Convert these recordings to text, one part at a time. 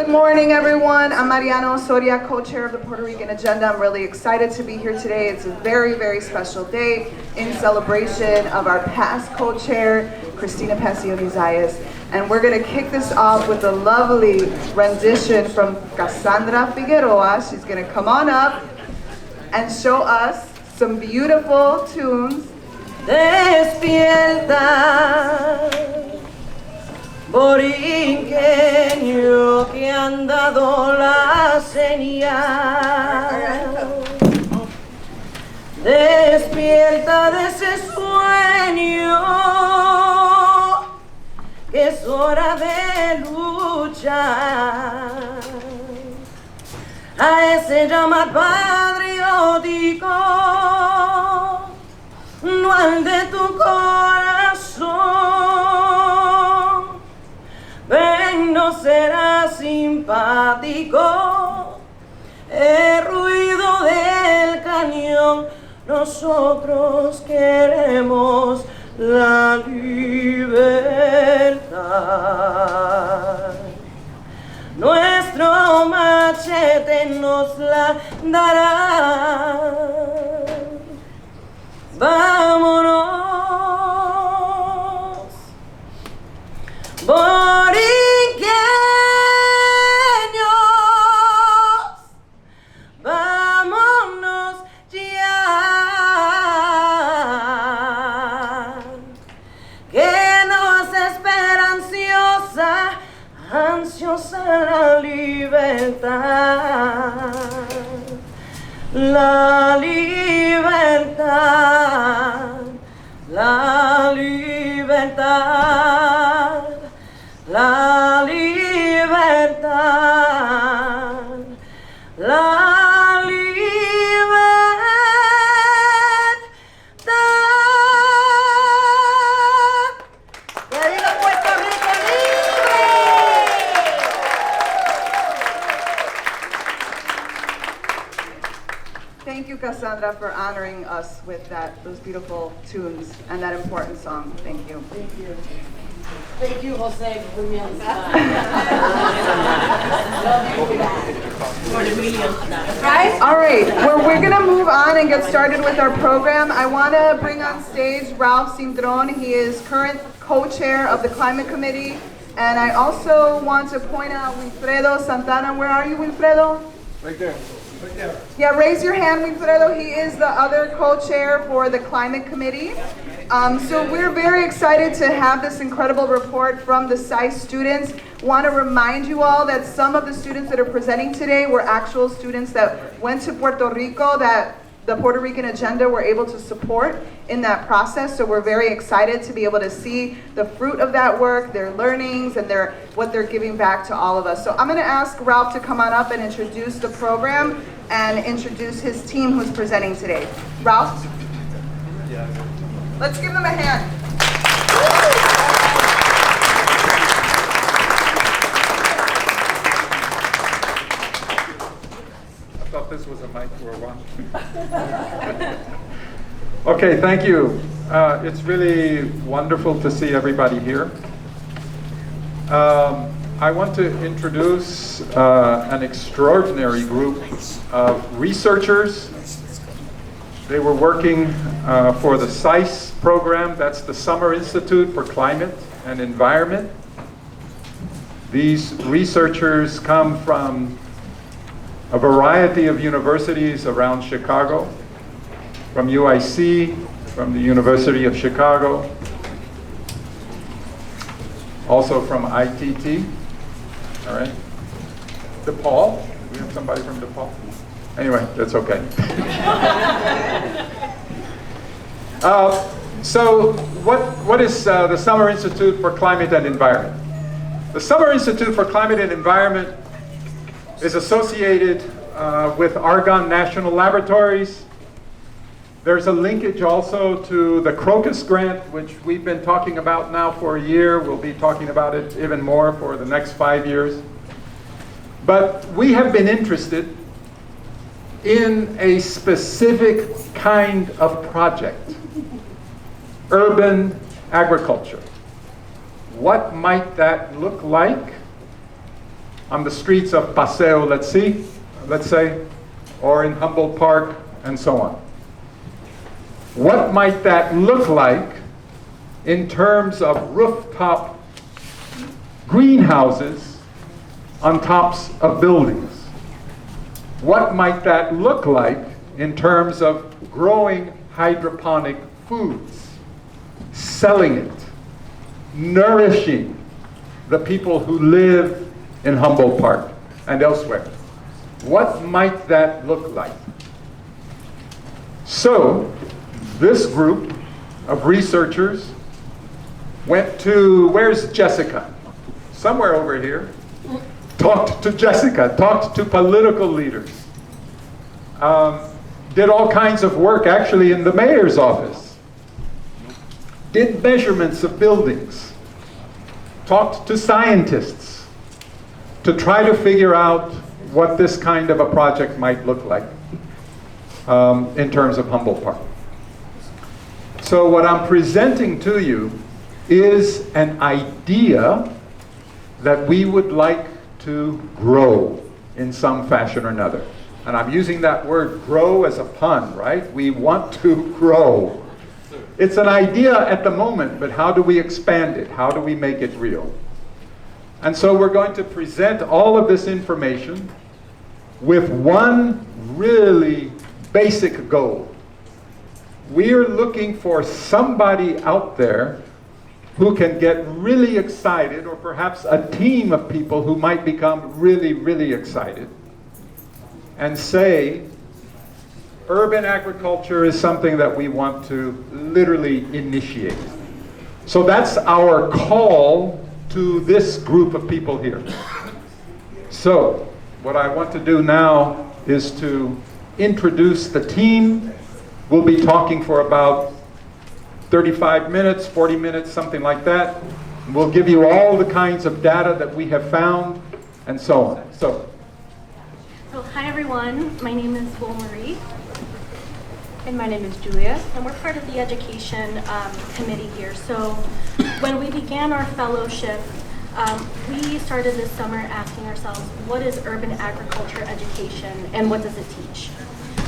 Good morning, everyone. I'm Mariano Soria, co-chair of the Puerto Rican Agenda. I'm really excited to be here today. It's a very, very special day in celebration of our past co-chair, Cristina Paccione-Zayas. And we're going to kick this off with a lovely rendition from Cassandra Figueroa. She's going to come on up and show us some beautiful tunes. Despierta, borinqueño que han dado la señal. Despierta de ese sueño, que es hora de luchar. A ese llamar patriótico, no al de tu corazón. Ven, no será simpático el ruido del cañón. Nosotros queremos la libertad. Nuestro machete nos la dará. Vámonos, borinqueños, vámonos ya, que nos espera ansiosa la libertad. La libertad, la libertad, la libertad, la libertad. ¡Que viva Puerto Rico libre! Thank you, Cassandra, for honoring us with those beautiful tunes and that important song. Thank you. Thank you. Thank you, Jose, for being on the side. All right, we're going to move on and get started with our program. I want to bring on stage Ralph Cindron. He is current co-chair of the Climate Committee. And I also want to point out Wilfredo Santana. Where are you, Wilfredo? Right there. Right there. Yeah, raise your hand, Wilfredo. He is the other co-chair for the Climate Committee. So we're very excited to have this incredible report from the SAIS students. Want to remind you all that some of the students that are presenting today were actual students that went to Puerto Rico that the Puerto Rican Agenda were able to support in that process. So we're very excited to be able to see the fruit of that work, their learnings, and what they're giving back to all of us. So I'm going to ask Ralph to come on up and introduce the program and introduce his team who's presenting today. Ralph? Let's give them a hand. I thought this was a mic for a while. Okay, thank you. It's really wonderful to see everybody here. I want to introduce an extraordinary group of researchers. They were working for the SAIS program, that's the Summer Institute for Climate and Environment. These researchers come from a variety of universities around Chicago, from UIC, from the University of Chicago, also from ITT, all right? DePaul, we have somebody from DePaul? Anyway, that's okay. So what is the Summer Institute for Climate and Environment? The Summer Institute for Climate and Environment is associated with Argonne National Laboratories. There's a linkage also to the Crocus Grant, which we've been talking about now for a year. We'll be talking about it even more for the next 5 years. But we have been interested in a specific kind of project, urban agriculture. What might that look like? on the streets of Paseo, let's say, or in Humboldt Park, and so on. What might that look like in terms of rooftop greenhouses on tops of buildings? What might that look like in terms of growing hydroponic foods, selling it, nourishing the people who live in Humboldt Park and elsewhere? What might that look like? So, this group of researchers went to, where's Jessica? Somewhere over here. Talked to Jessica, talked to political leaders. Did all kinds of work actually in the mayor's office. Did measurements of buildings. Talked to scientists to try to figure out what this kind of a project might look like in terms of Humboldt Park. So what I'm presenting to you is an idea that we would like to grow in some fashion or another. And I'm using that word grow as a pun, right? We want to grow. It's an idea at the moment, but how do we expand it? How do we make it real? And so we're going to present all of this information with one really basic goal. We're looking for somebody out there who can get really excited, or perhaps a team of people who might become really, really excited, and say, urban agriculture is something that we want to literally initiate. So that's our call to this group of people here. So what I want to do now is to introduce the team. We'll be talking for about 35 minutes, 40 minutes, something like that. We'll give you all the kinds of data that we have found and so on. So hi everyone, my name is Will Marie. And my name is Julia. And we're part of the education committee here. So when we began our fellowship, we started this summer asking ourselves, what is urban agriculture education and what does it teach?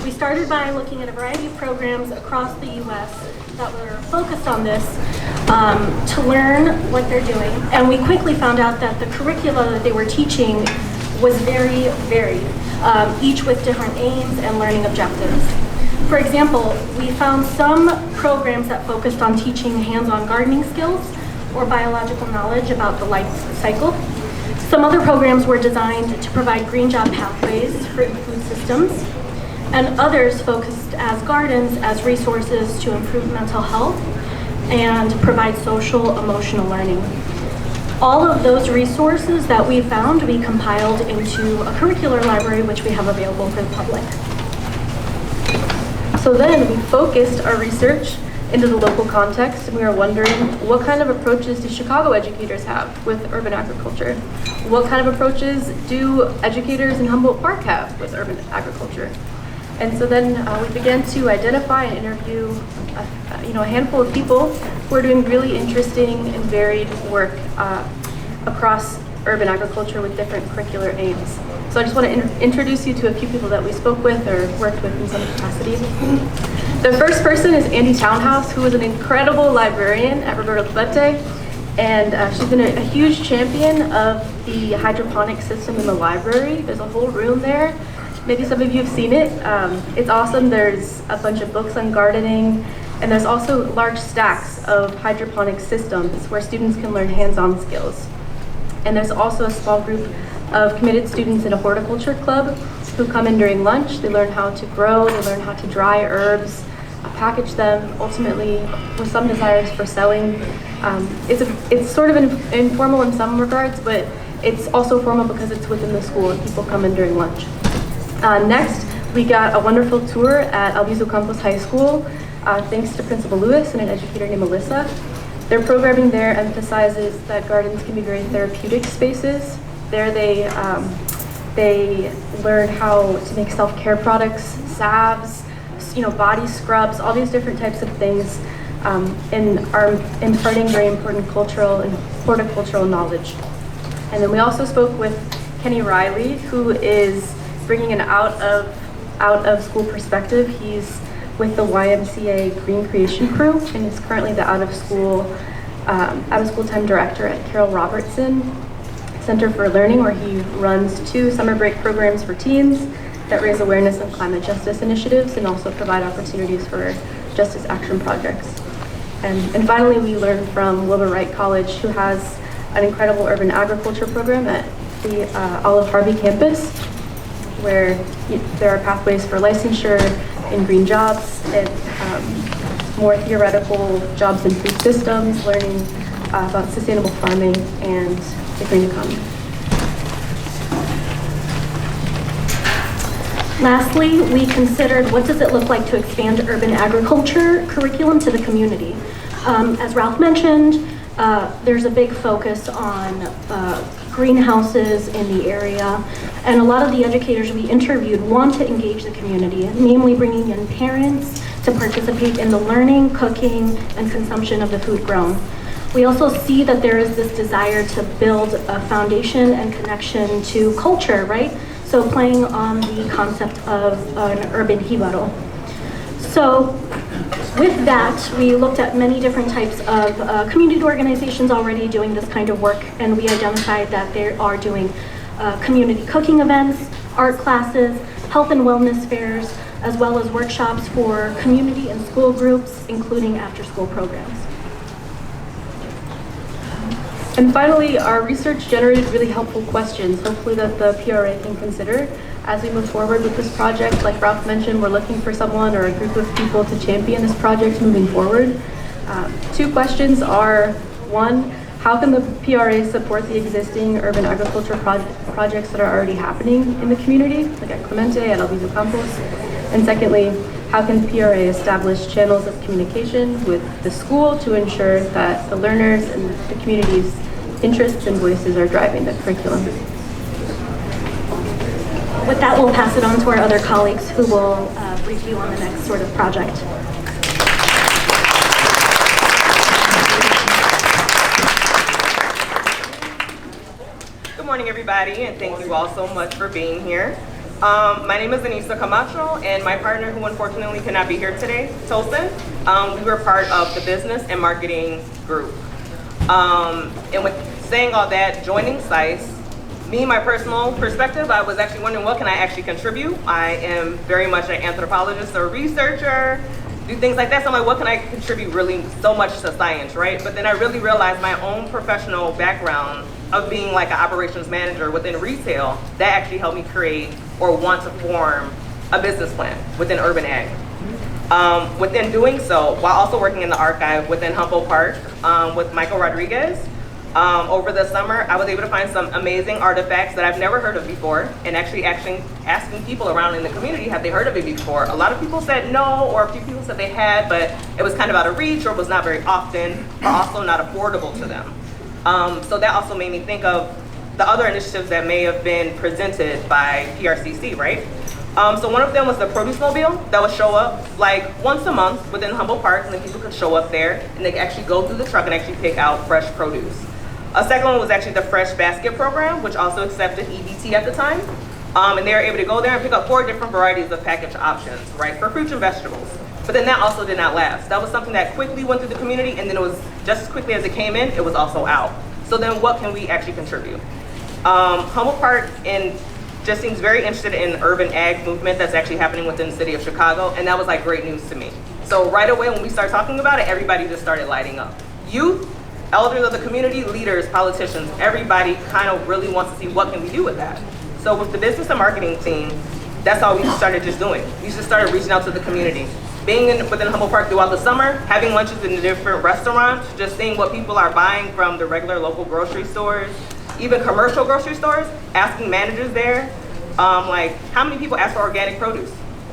We started by looking at a variety of programs across the U.S. that were focused on this to learn what they're doing. And we quickly found out that the curricula that they were teaching was very varied, each with different aims and learning objectives. For example, we found some programs that focused on teaching hands-on gardening skills or biological knowledge about the life cycle. Some other programs were designed to provide green job pathways for food systems, and others focused as gardens as resources to improve mental health and provide social emotional learning. All of those resources that we found, we compiled into a curricular library which we have available for the public. So then we focused our research into the local context, and we were wondering what kind of approaches do Chicago educators have with urban agriculture? What kind of approaches do educators in Humboldt Park have with urban agriculture? And so then we began to identify and interview a handful of people who are doing really interesting and varied work across urban agriculture with different curricular aims. So I just want to introduce you to a few people that we spoke with or worked with in some capacity. The first person is Andy Townhouse, who is an incredible librarian at Roberto Clemente, and she's been a huge champion of the hydroponic system in the library. There's a whole room there. Maybe some of you have seen it. It's awesome. There's a bunch of books on gardening, and there's also large stacks of hydroponic systems where students can learn hands-on skills. And there's also a small group of committed students in a horticulture club who come in during lunch. They learn how to grow, they learn how to dry herbs, package them, ultimately with some desires for selling. It's sort of informal in some regards, but it's also formal because it's within the school and people come in during lunch. Next, we got a wonderful tour at Albizu Campos High School, thanks to Principal Lewis and an educator named Melissa. Their programming there emphasizes that gardens can be very therapeutic spaces. There they learn how to make self-care products, salves, body scrubs, all these different types of things, and are imparting very important cultural and horticultural knowledge. And then we also spoke with Kenny Riley, who is bringing an out of school perspective. He's with the YMCA Green Creation Crew and is currently the out of school time director at Carol Robertson Center for Learning, where he runs 2 summer break programs for teens that raise awareness of climate justice initiatives and also provide opportunities for justice action projects. And finally, we learned from Wilbur Wright College, who has an incredible urban agriculture program at the Olive Harvey campus, where there are pathways for licensure in green jobs and more theoretical jobs in food systems, learning about sustainable farming and the green economy. Lastly, we considered what does it look like to expand urban agriculture curriculum to the community. As Ralph mentioned, there's a big focus on greenhouses in the area, and a lot of the educators we interviewed want to engage the community, namely bringing in parents to participate in the learning, cooking, and consumption of the food grown. We also see that there is this desire to build a foundation and connection to culture, right? So playing on the concept of an urban jibaro. So with that, we looked at many different types of community organizations already doing this kind of work, and we identified that they are doing community cooking events, art classes, health and wellness fairs, as well as workshops for community and school groups, including after-school programs. And finally, our research generated really helpful questions, hopefully that the PRA can consider as we move forward with this project. Like Ralph mentioned, we're looking for someone or a group of people to champion this project moving forward. 2 questions are, 1, how can the PRA support the existing urban agriculture projects that are already happening in the community, like at Clemente, at Alviso Campos? And secondly, how can the PRA establish channels of communication with the school to ensure that the learners and the community's interests and voices are driving the curriculum? With that, we'll pass it on to our other colleagues who will brief you on the next sort of project. Good morning, everybody, and thank you all so much for being here. My name is Anissa Camacho, and my partner, who unfortunately cannot be here today, Tosin, we were part of the business and marketing group. And with saying all that, joining SICE, me, my personal perspective, I was actually wondering what can I actually contribute. I am very much an anthropologist or researcher, do things like that. So I'm like, what can I contribute really so much to science, right? But then I really realized my own professional background of being like an operations manager within retail, that actually helped me create or want to form a business plan within urban ag. Within doing so, while also working in the archive within Humboldt Park with Michael Rodriguez, over the summer, I was able to find some amazing artifacts that I've never heard of before, and actually asking people around in the community, have they heard of it before? A lot of people said no, or a few people said they had, but it was kind of out of reach, or was not very often, or also not affordable to them. So that also made me think of the other initiatives that may have been presented by PRCC, right? So one of them was the produce mobile that would show up like once a month within Humboldt Park, and then people could show up there and they could actually go through the truck and actually pick out fresh produce. A second one was actually the Fresh Basket program, which also accepted EBT at the time. And they were able to go there and pick up 4 different varieties of package options, right, for fruits and vegetables. But then that also did not last. That was something that quickly went through the community, and then it was just as quickly as it came in, it was also out. So then what can we actually contribute? Humboldt Park just seems very interested in the urban ag movement that's actually happening within the city of Chicago, and that was like great news to me. So right away when we started talking about it, everybody just started lighting up. Youth, elders of the community, leaders, politicians, everybody kind of really wants to see what can we do with that. So with the business and marketing team, that's all we started just doing. We just started reaching out to the community. Being within Humboldt Park throughout the summer, having lunches in the different restaurants, just seeing what people are buying from the regular local grocery stores, even commercial grocery stores, asking managers there, like how many people ask for organic produce?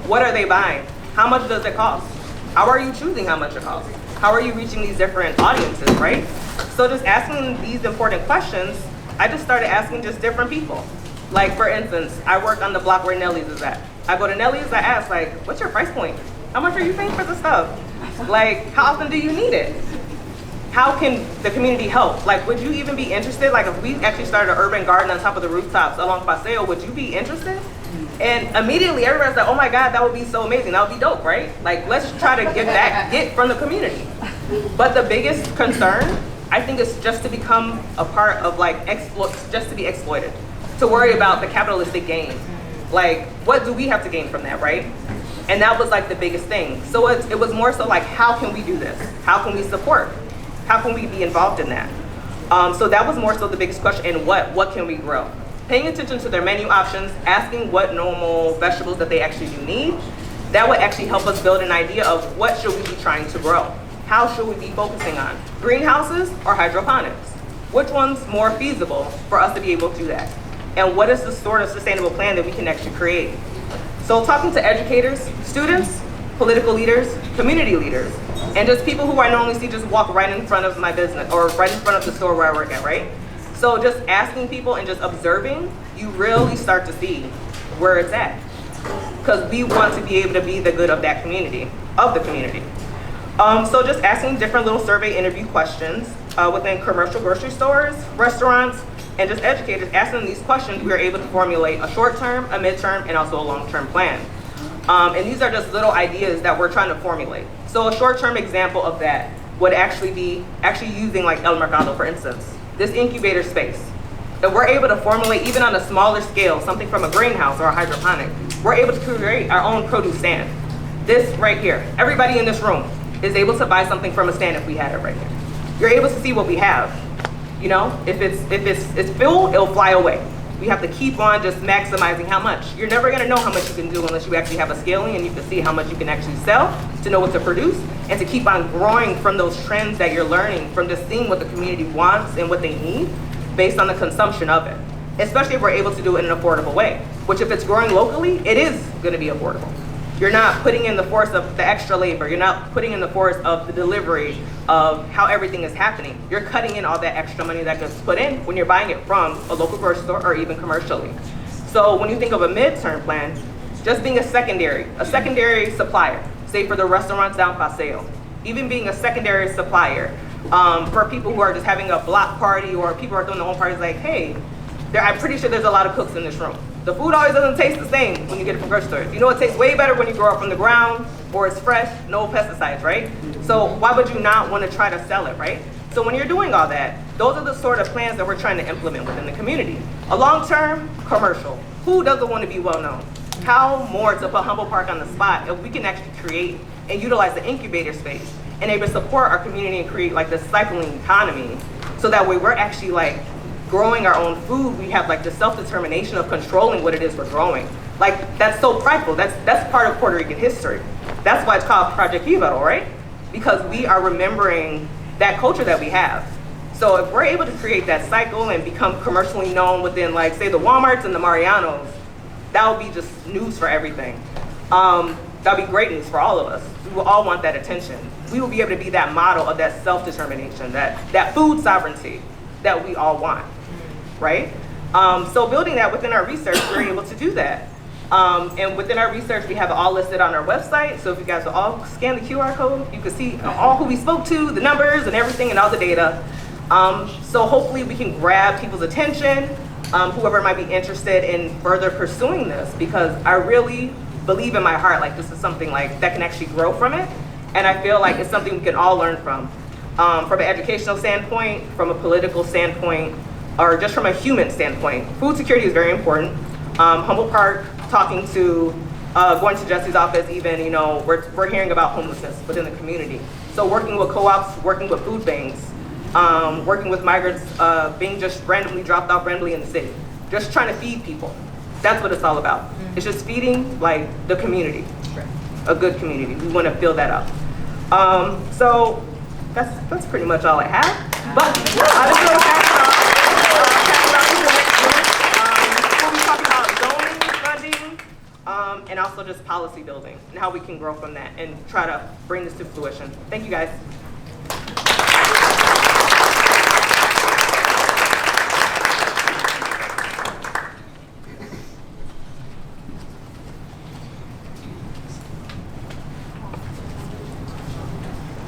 What are they buying? How much does it cost? How are you choosing how much it costs? How are you reaching these different audiences, right? So just asking these important questions, I just started asking just different people. Like for instance, I work on the block where Nellie's is at. I go to Nellie's, I ask like, what's your price point? How much are you paying for the stuff? Like, how often do you need it? how can the community help? Like, would you even be interested? Like, if we actually started an urban garden on top of the rooftops along Paseo, would you be interested? And immediately everybody's like, oh my God, that would be so amazing. That would be dope, right? Like, let's try to get from the community. But the biggest concern, I think, is just to become a part of like just to be exploited, to worry about the capitalistic gain. Like, what do we have to gain from that, right? And that was like the biggest thing. So it was more so like, how can we do this? How can we support? How can we be involved in that? So that was more so the biggest question, and what can we grow? Paying attention to their menu options, asking what normal vegetables that they actually do need, that would actually help us build an idea of what should we be trying to grow? How should we be focusing on? Greenhouses or hydroponics? Which one's more feasible for us to be able to do that? And what is the sort of sustainable plan that we can actually create? So talking to educators, students, political leaders, community leaders, and just people who I normally see just walk right in front of my business or right in front of the store where I work at, right? So just asking people and just observing, you really start to see where it's at. Because we want to be able to be the good of that community, So just asking different little survey interview questions within commercial grocery stores, restaurants, and just educators. Asking these questions, we are able to formulate a short-term, a mid-term, and also a long-term plan. And these are just little ideas that we're trying to formulate. So a short-term example of that would actually be using like El Mercado, for instance, this incubator space. If we're able to formulate, even on a smaller scale, something from a greenhouse or a hydroponic, we're able to create our own produce stand. This right here, everybody in this room is able to buy something from a stand if we had it right here. You're able to see what we have. You know, if it's full, it'll fly away. We have to keep on just maximizing how much. You're never gonna know how much you can do unless you actually have a scaling and you can see how much you can actually sell, to know what to produce, and to keep on growing from those trends that you're learning, from just seeing what the community wants and what they need based on the consumption of it. Especially if we're able to do it in an affordable way, which if it's growing locally, it is gonna be affordable. You're not putting in the force of the extra labor. You're not putting in the force of the delivery of how everything is happening. You're cutting in all that extra money that gets put in when you're buying it from a local grocery store or even commercially. So when you think of a midterm plan, just being a secondary supplier, say for the restaurants down Paseo, even being a secondary supplier for people who are just having a block party or people who are doing their own parties, like, hey, I'm pretty sure there's a lot of cooks in this room. The food always doesn't taste the same when you get it from grocery stores. You know, it tastes way better when you grow it from the ground or it's fresh, no pesticides, right? So why would you not want to try to sell it, right? So when you're doing all that, those are the sort of plans that we're trying to implement within the community. A long-term commercial. Who doesn't want to be well-known? How more to put Humboldt Park on the spot if we can actually create and utilize the incubator space and able to support our community and create like this cycling economy, so that way we're actually like growing our own food. We have like the self-determination of controlling what it is we're growing. Like, that's so prideful. That's part of Puerto Rican history. That's why it's called Project Ibero, right? Because we are remembering that culture that we have. So if we're able to create that cycle and become commercially known within, like, say, the Walmarts and the Marianos, that would be just news for everything. That would be great news for all of us. We will all want that attention. We will be able to be that model of that self-determination, that food sovereignty that we all want, right? So building that within our research, we're able to do that. And within our research, we have it all listed on our website. So if you guys will all scan the QR code, you can see all who we spoke to, the numbers and everything and all the data. So hopefully we can grab people's attention, whoever might be interested in further pursuing this, because I really believe in my heart like this is something like that can actually grow from it. And I feel like it's something we can all learn from an educational standpoint, from a political standpoint, or just from a human standpoint. Food security is very important. Humboldt Park, talking to, going to Jessie's office even, you know, we're hearing about homelessness within the community. So working with co-ops, working with food banks, working with migrants being just randomly dropped off randomly in the city. Just trying to feed people. That's what it's all about. It's just feeding like the community, a good community. We want to fill that up. So that's pretty much all I have. But I just want to pass it on. We'll be talking about zoning, funding, and also just policy building and how we can grow from that and try to bring this to fruition. Thank you guys.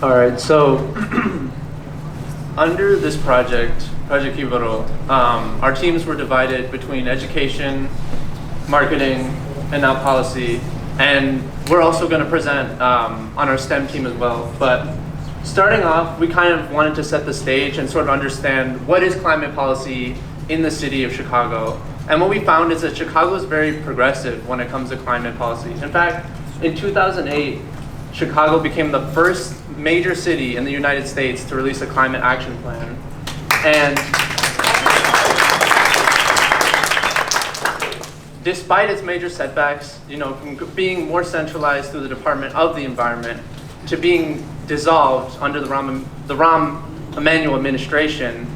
All right, so under this project, Project Kibaro, our teams were divided between education, marketing, and now policy. And we're also going to present on our STEM team as well. But starting off, we kind of wanted to set the stage and sort of understand what is climate policy in the city of Chicago. And what we found is that Chicago is very progressive when it comes to climate policies. In fact, in 2008, Chicago became the first major city in the United States to release a climate action plan. And despite its major setbacks, from being more centralized through the Department of the Environment to being dissolved under the Rahm Emanuel administration,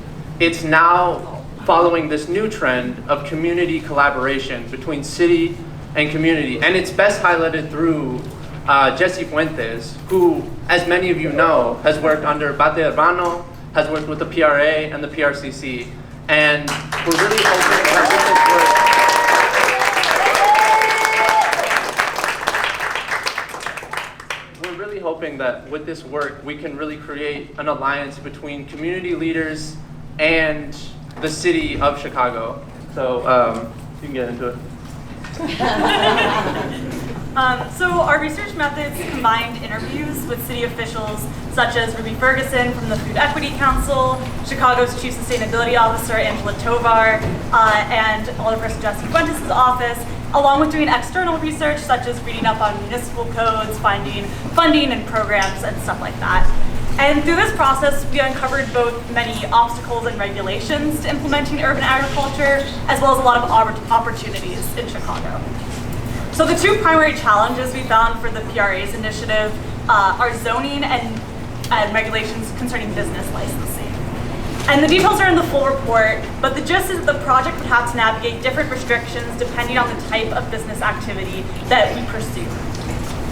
it's now following this new trend of community collaboration between city and community. And it's best highlighted through Jessie Fuentes, who, as many of you know, has worked under Bate Urbano, has worked with the PRA and the PRCC. And we're really hoping that with this work, we can really create an alliance between community leaders and the city of Chicago. So you can get into it. So our research methods combined interviews with city officials such as Ruby Ferguson from the Food Equity Council, Chicago's Chief Sustainability Officer Angela Tovar, and Alderperson Jessie Fuentes' office, along with doing external research such as reading up on municipal codes, finding funding and programs and stuff like that. And through this process, we uncovered both many obstacles and regulations to implementing urban agriculture, as well as a lot of opportunities in Chicago. So the two primary challenges we found for the PRA's initiative are zoning and regulations concerning business licensing. And the details are in the full report, but the gist is that the project would have to navigate different restrictions depending on the type of business activity that we pursue.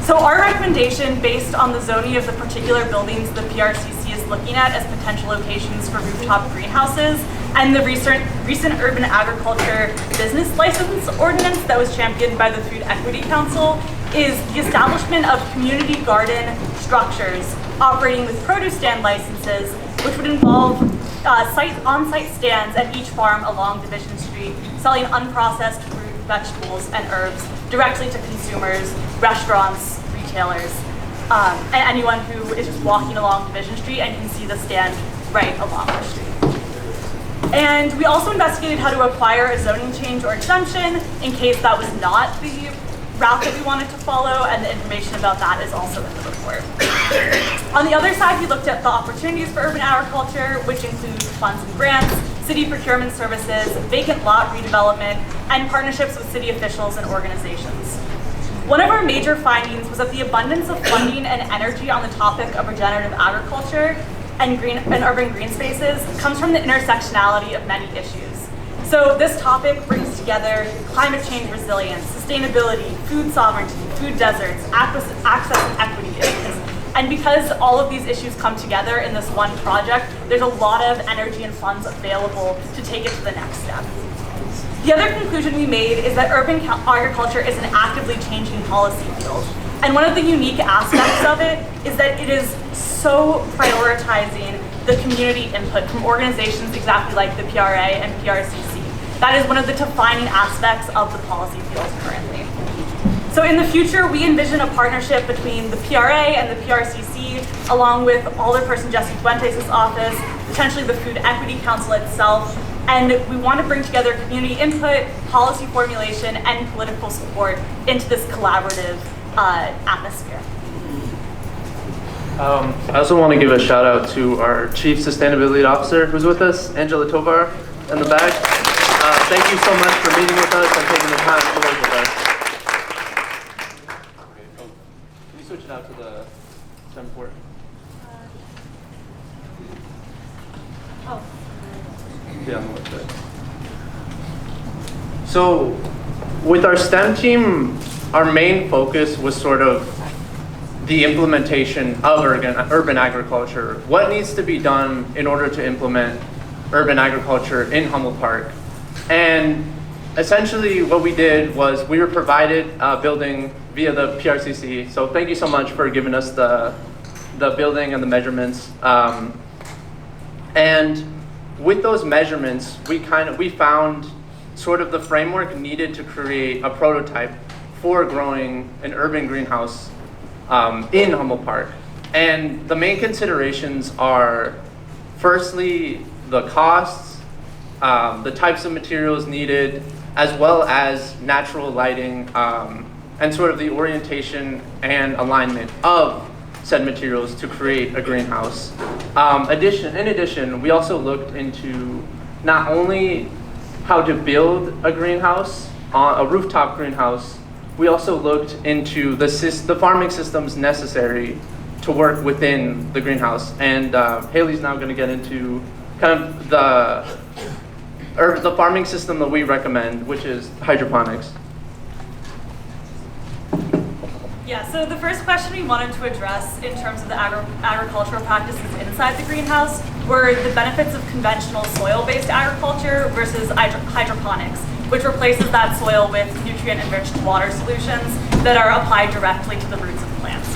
So our recommendation, based on the zoning of the particular buildings the PRCC is looking at as potential locations for rooftop greenhouses, and the recent urban agriculture business license ordinance that was championed by the Food Equity Council, is the establishment of community garden structures operating with produce stand licenses, which would involve on-site stands at each farm along Division Street, selling unprocessed fruit, vegetables, and herbs directly to consumers, restaurants, retailers, and anyone who is just walking along Division Street and can see the stand right along the street. And we also investigated how to acquire a zoning change or exemption in case that was not the route that we wanted to follow, and the information about that is also in the report. On the other side, we looked at the opportunities for urban agriculture, which include funds and grants, city procurement services, vacant lot redevelopment, and partnerships with city officials and organizations. One of our major findings was that the abundance of funding and energy on the topic of regenerative agriculture and urban green spaces comes from the intersectionality of many issues. So this topic brings together climate change resilience, sustainability, food sovereignty, food deserts, access and equity issues. And because all of these issues come together in this one project, there's a lot of energy and funds available to take it to the next step. The other conclusion we made is that urban agriculture is an actively changing policy field. And one of the unique aspects of it is that it is so prioritizing the community input from organizations exactly like the PRA and PRCC. That is one of the defining aspects of the policy field currently. So in the future, we envision a partnership between the PRA and the PRCC, along with Alderperson Jessie Fuentes' office, potentially the Food Equity Council itself, and we want to bring together community input, policy formulation, and political support into this collaborative atmosphere. I also want to give a shout out to our Chief Sustainability Officer who's with us, Angela Tovar, in the back. Thank you so much for meeting with us and taking the time to work with us. Can you switch it out to the STEM port? Yeah, on the website. So, with our STEM team, our main focus was sort of the implementation of urban agriculture. What needs to be done in order to implement urban agriculture in Humboldt Park? And essentially what we did was we were provided a building via the PRCC. So thank you so much for giving us the building and the measurements. And with those measurements, we found sort of the framework needed to create a prototype for growing an urban greenhouse in Humboldt Park. And the main considerations are, firstly, the costs, the types of materials needed, as well as natural lighting, and sort of the orientation and alignment of said materials to create a greenhouse. In addition, we also looked into not only how to build a greenhouse, a rooftop greenhouse, we also looked into the farming systems necessary to work within the greenhouse. And Haley's now going to get into kind of the farming system that we recommend, which is hydroponics. Yeah, so the first question we wanted to address in terms of the agricultural practices inside the greenhouse were the benefits of conventional soil-based agriculture versus hydroponics, which replaces that soil with nutrient-enriched water solutions that are applied directly to the roots of plants.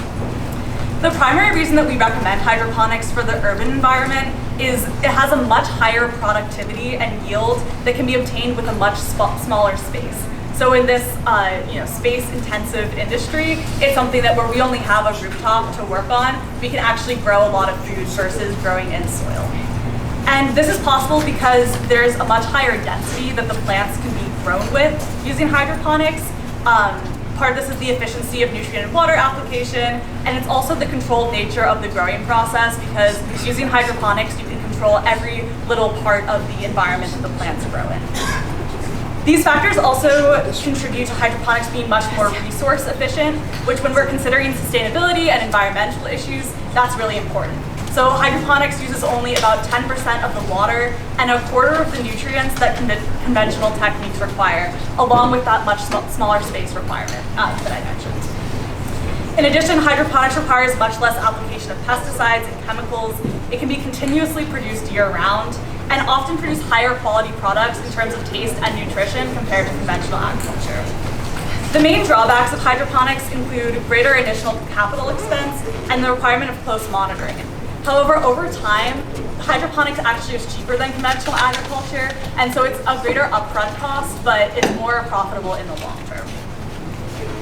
The primary reason that we recommend hydroponics for the urban environment is it has a much higher productivity and yield that can be obtained with a much smaller space. So in this space-intensive industry, it's something that where we only have a rooftop to work on, we can actually grow a lot of food versus growing in soil. And this is possible because there's a much higher density that the plants can be grown with using hydroponics. Part of this is the efficiency of nutrient and water application, and it's also the controlled nature of the growing process, because using hydroponics, you can control every little part of the environment that the plants grow in. These factors also contribute to hydroponics being much more resource efficient, which when we're considering sustainability and environmental issues, that's really important. So hydroponics uses only about 10% of the water and a quarter of the nutrients that conventional techniques require, along with that much smaller space requirement that I mentioned. In addition, hydroponics requires much less application of pesticides and chemicals. It can be continuously produced year-round and often produce higher quality products in terms of taste and nutrition compared to conventional agriculture. The main drawbacks of hydroponics include greater initial capital expense and the requirement of close monitoring. However, over time, hydroponics actually is cheaper than conventional agriculture, and so it's a greater upfront cost, but it's more profitable in the long term.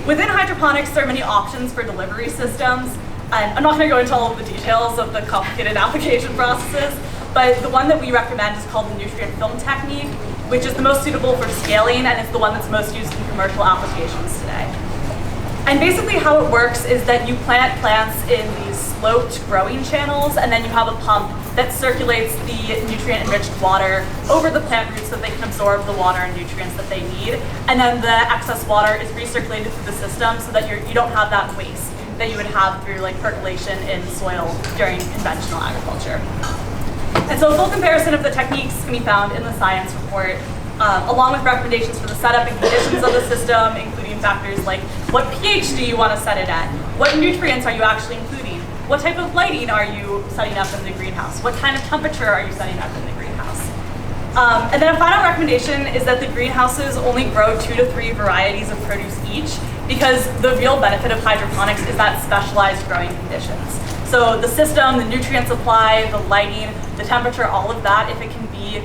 Within hydroponics, there are many options for delivery systems, and I'm not going to go into all of the details of the complicated application processes, but the one that we recommend is called the nutrient film technique, which is the most suitable for scaling, and it's the one that's most used in commercial applications today. And basically how it works is that you plant plants in these sloped growing channels, and then you have a pump that circulates the nutrient-enriched water over the plant roots so they can absorb the water and nutrients that they need. And then the excess water is recirculated through the system so that you don't have that waste that you would have through like percolation in soil during conventional agriculture. And so a full comparison of the techniques can be found in the science report, along with recommendations for the setup and conditions of the system, including factors like what pH do you want to set it at? What nutrients are you actually including? What type of lighting are you setting up in the greenhouse? What kind of temperature are you setting up in the greenhouse? And then a final recommendation is that the greenhouses only grow 2 to 3 varieties of produce each, because the real benefit of hydroponics is that specialized growing conditions. So the system, the nutrient supply, the lighting, the temperature, all of that, if it can be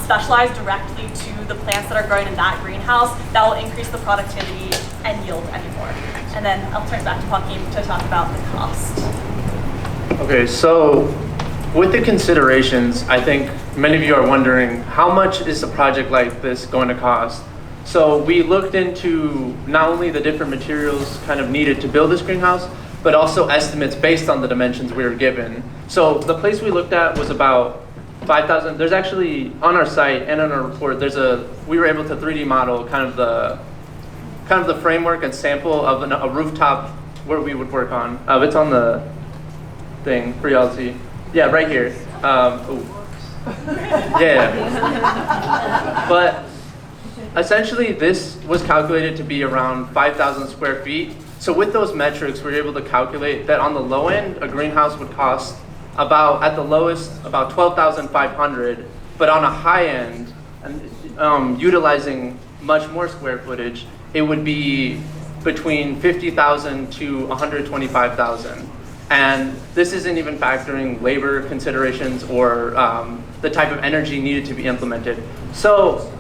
specialized directly to the plants that are growing in that greenhouse, that will increase the productivity and yield anymore. And then I'll turn it back to Joaquin to talk about the cost. Okay, so with the considerations, I think many of you are wondering, how much is a project like this going to cost? So we looked into not only the different materials kind of needed to build this greenhouse, but also estimates based on the dimensions we were given. So the place we looked at was about 5,000. There's actually, on our site and on our report, we were able to 3D model kind of the framework and sample of a rooftop where we would work on. It's on the thing for y'all to see. Yeah, right here. Yeah. But essentially, this was calculated to be around 5,000 square feet. So with those metrics, we were able to calculate that on the low end, a greenhouse would cost at the lowest, about 12,500. But on a high end, utilizing much more square footage, it would be between 50,000 to 125,000. And this isn't even factoring labor considerations or the type of energy needed to be implemented. So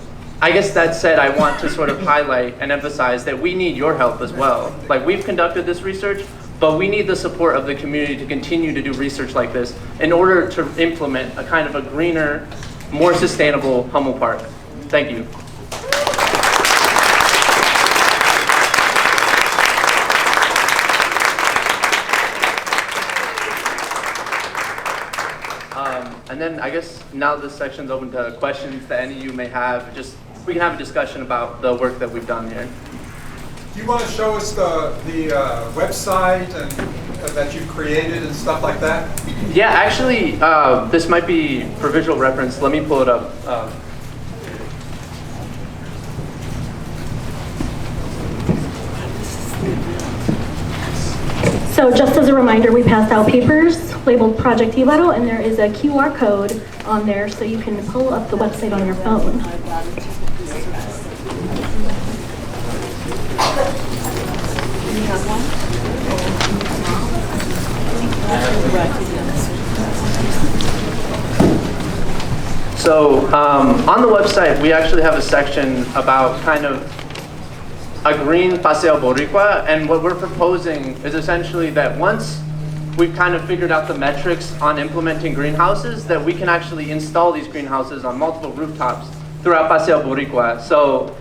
I guess that said, I want to sort of highlight and emphasize that we need your help as well. Like, we've conducted this research, but we need the support of the community to continue to do research like this in order to implement a kind of a greener, more sustainable Hummel Park. Thank you. And then I guess now this section's open to questions that any of you may have. Just we can have a discussion about the work that we've done here. Do you want to show us the website and that you've created and stuff like that? Yeah, actually, this might be for visual reference. Let me pull it up. So just as a reminder, we passed out papers labeled Project Ibero, and there is a QR code on there so you can pull up the website on your phone. So on the website, we actually have a section about kind of a green Paseo Boricua, and what we're proposing is essentially that once we've kind of figured out the metrics on implementing greenhouses, that we can actually install these greenhouses on multiple rooftops throughout Paseo Boricua. So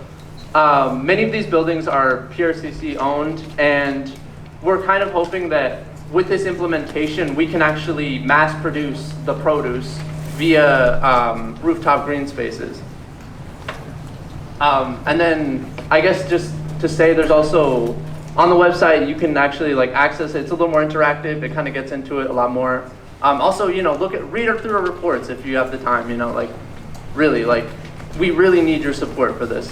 many of these buildings are PRCC owned, and we're kind of hoping that with this implementation, we can actually mass produce the produce via rooftop green spaces. And then I guess just to say, there's also on the website you can actually like access it. It's a little more interactive. It kind of gets into it a lot more. Also, you know, read through our reports if you have the time. You know, like really, like we really need your support for this.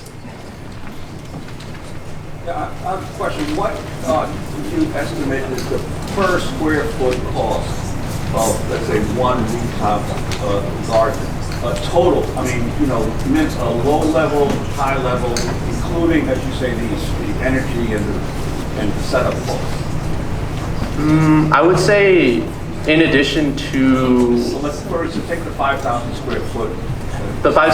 Yeah, I have a question. What do you estimate is the per square foot cost of, let's say, one rooftop garden? Total, I mean, you know, meant a low level, high level, including, as you say, the energy and the setup costs. I would say, in addition to So let's first take the 5,000 square foot.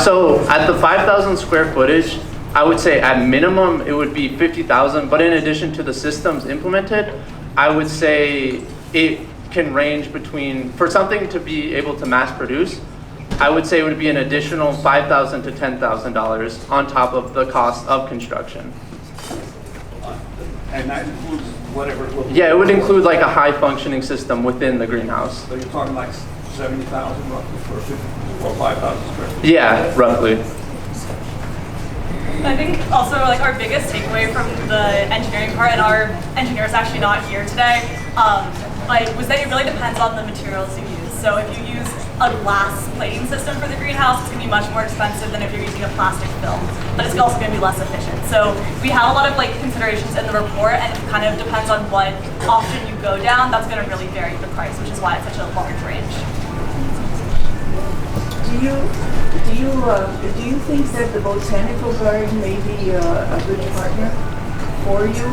So at the 5,000 square footage, I would say at minimum it would be 50,000. But in addition to the systems implemented, I would say it can range between, for something to be able to mass produce, I would say it would be an additional $5,000 to $10,000 on top of the cost of construction. And that includes whatever. Yeah, it would include like a high functioning system within the greenhouse. So you're talking like 70,000 roughly for 50 or 5,000 square feet? Yeah, roughly. I think also like our biggest takeaway from the engineering part, and our engineer is actually not here today, was that it really depends on the materials you use. So if you use a glass plating system for the greenhouse, it's going to be much more expensive than if you're using a plastic film, but it's also going to be less efficient. So we have a lot of like considerations in the report, and it kind of depends on what option you go down. That's going to really vary the price, which is why it's such a large range. Do you think that the botanical garden may be a good partner for you?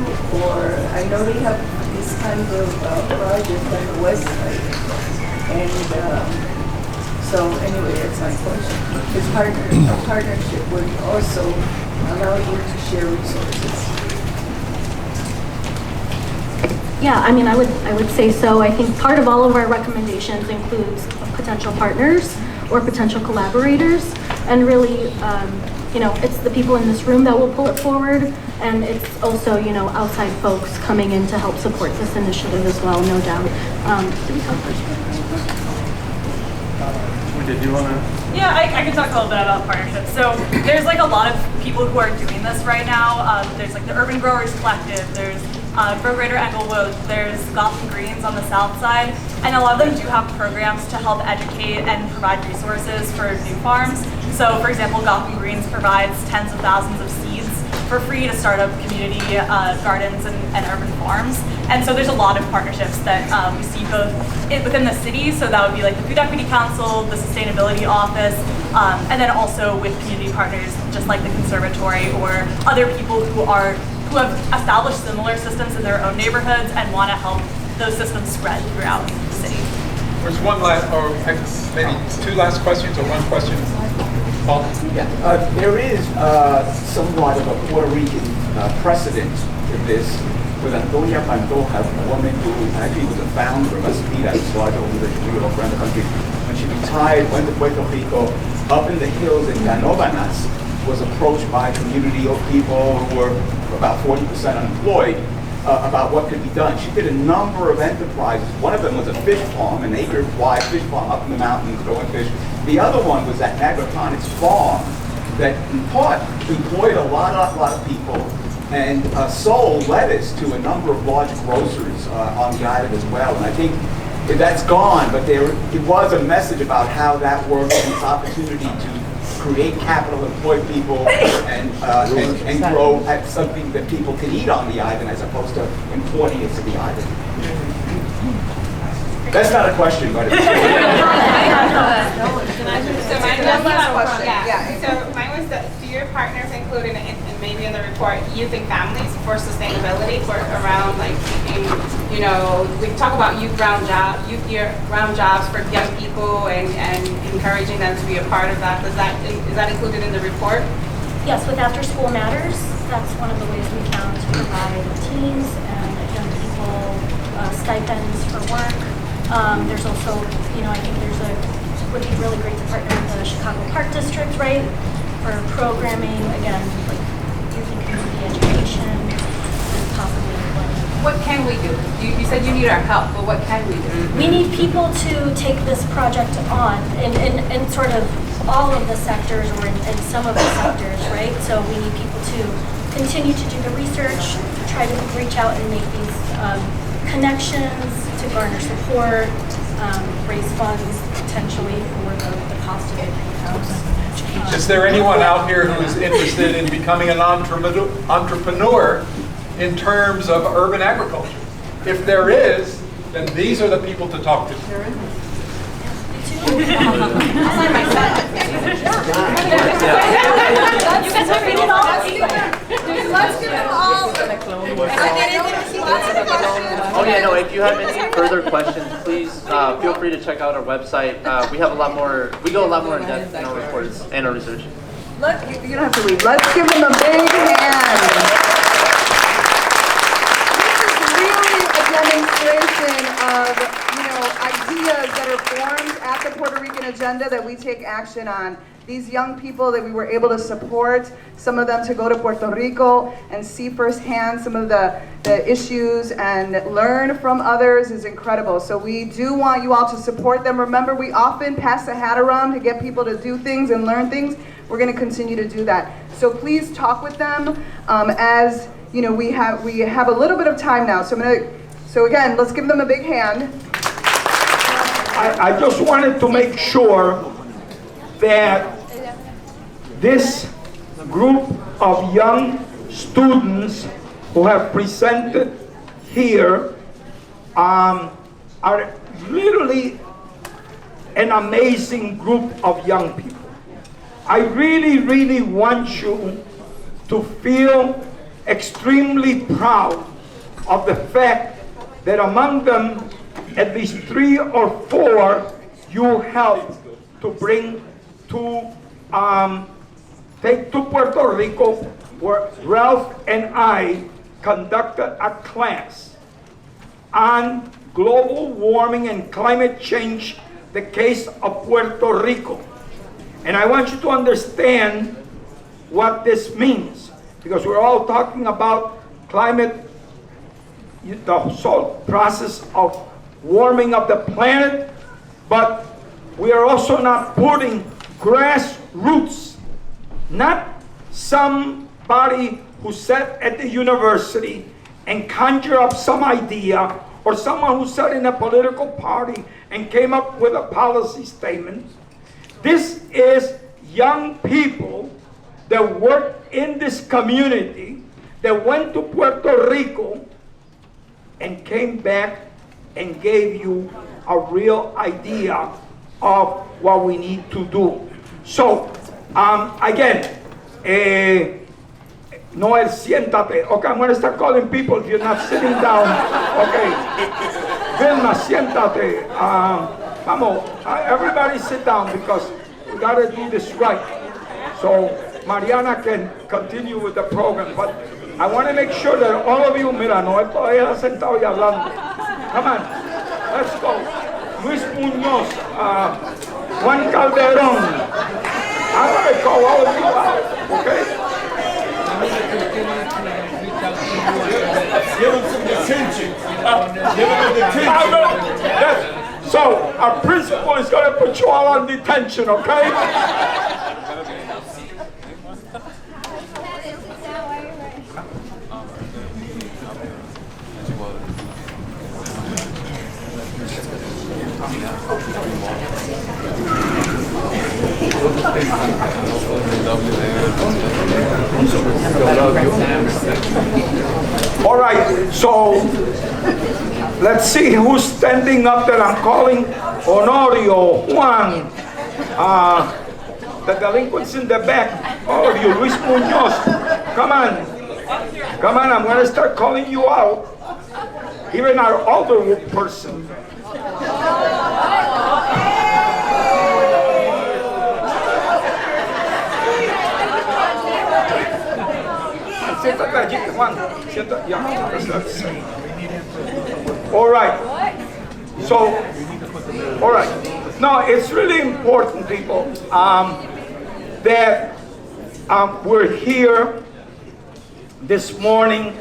Or I know they have this kind of project on the west side, and so anyway, that's my question. Because a partnership would also allow you to share resources. Yeah, I mean, I would say so. I think part of all of our recommendations includes potential partners or potential collaborators, and really, you know, it's the people in this room that will pull it forward, and it's also, you know, outside folks coming in to help support this initiative as well, no doubt. Did we talk about Did you want to? Yeah, I can talk a little bit about partnerships. So there's like a lot of people who are doing this right now. There's like the Urban Growers Collective, there's Grow Greater Englewood, there's Gotham Greens on the south side, and a lot of them do have programs to help educate and provide resources for new farms. So for example, Gotham Greens provides tens of thousands of seeds for free to start up community gardens and urban farms. And so there's a lot of partnerships that we see both within the city, so that would be like the Food Equity Council, the Sustainability Office, and then also with community partners just like the Conservatory or other people who have established similar systems in their own neighborhoods and want to help those systems spread throughout the city. There's one last, or maybe two last questions, or one question. Paul? Yeah, there is somewhat of a Puerto Rican precedent to this with Antonia Pantoja, a woman who actually was a founder of a speed-out large organization we all around the country. When she retired, went to Puerto Rico, up in the hills in Canóvanas, was approached by a community of people who were about 40% unemployed about what could be done. She did a number of enterprises. One of them was a fish farm, an acre-wide fish farm up in the mountains growing fish. The other one was that agroponics farm that in part employed a lot of people and sold lettuce to a number of large grocers on the island as well. And I think that's gone, but it was a message about how that works and its opportunity to create capital, employ people, and grow at something that people can eat on the island as opposed to importing it to the island. That's not a question, but it's... So mine was that, do your partners include in maybe in the report using families for sustainability, for around like keeping, you know, we talk about youth year-round jobs for young people and encouraging them to be a part of that. Is that included in the report? Yes, with After School Matters, that's one of the ways we found to provide teens and young people stipends for work. There's also, you know, I think would be really great to partner with the Chicago Park District, right, for programming, again, like youth and community education, and possibly employment. What can we do? You said you need our help, but what can we do? We need people to take this project on in sort of all of the sectors or in some of the sectors, right? So we need people to continue to do the research, try to reach out and make these connections to garner support, raise funds potentially for the cost of a greenhouse. Is there anyone out here who is interested in becoming an entrepreneur in terms of urban agriculture? If there is, then these are the people to talk to. Let's give them all. Oh yeah, no, if you have any further questions, please feel free to check out our website. We have a lot more, we go a lot more in depth in our reports and our research. You don't have to leave. Let's give them a big hand. Demonstration of, ideas that are formed at the Puerto Rican agenda that we take action on. These young people that we were able to support, some of them to go to Puerto Rico and see firsthand some of the issues and learn from others is incredible. So we do want you all to support them. Remember, we often pass the hat around to get people to do things and learn things. We're going to continue to do that. So please talk with them as we have a little bit of time now. So again, let's give them a big hand. I just wanted to make sure that this group of young students who have presented here are literally an amazing group of young people. I really, really want you to feel extremely proud of the fact that among them, at least 3 or 4 you helped to bring to take to Puerto Rico, where Ralph and I conducted a class on global warming and climate change, the case of Puerto Rico. And I want you to understand what this means, because we're all talking about climate, the whole process of warming of the planet, but we are also not putting grassroots, not somebody who sat at the university and conjured up some idea, or someone who sat in a political party and came up with a policy statement. This is young people that work in this community, that went to Puerto Rico and came back and gave you a real idea of what we need to do. So, again, Noel, siéntate. Okay, I'm going to start calling people if you're not sitting down. Okay. Vilma, siéntate. Vamos, everybody sit down because we got to do this right. So Mariana can continue with the program. But I want to make sure that all of you, mira, Noel todavía sentado y hablando. Come on, let's go. Luis Muñoz, Juan Calderón. I'm going to call all of you out, okay? Give him some detention. Give him the detention. So, our principal is going to put you all on detention, okay? All right, so let's see who's standing up that I'm calling. Honorio, Juan, the delinquents in the back, all of you, Luis Muñoz, come on, I'm going to start calling you out. Even our Alderperson. Siéntate allí, Juan. Siéntate, yeah, all right. So, all right. No, it's really important, people, that we're here this morning.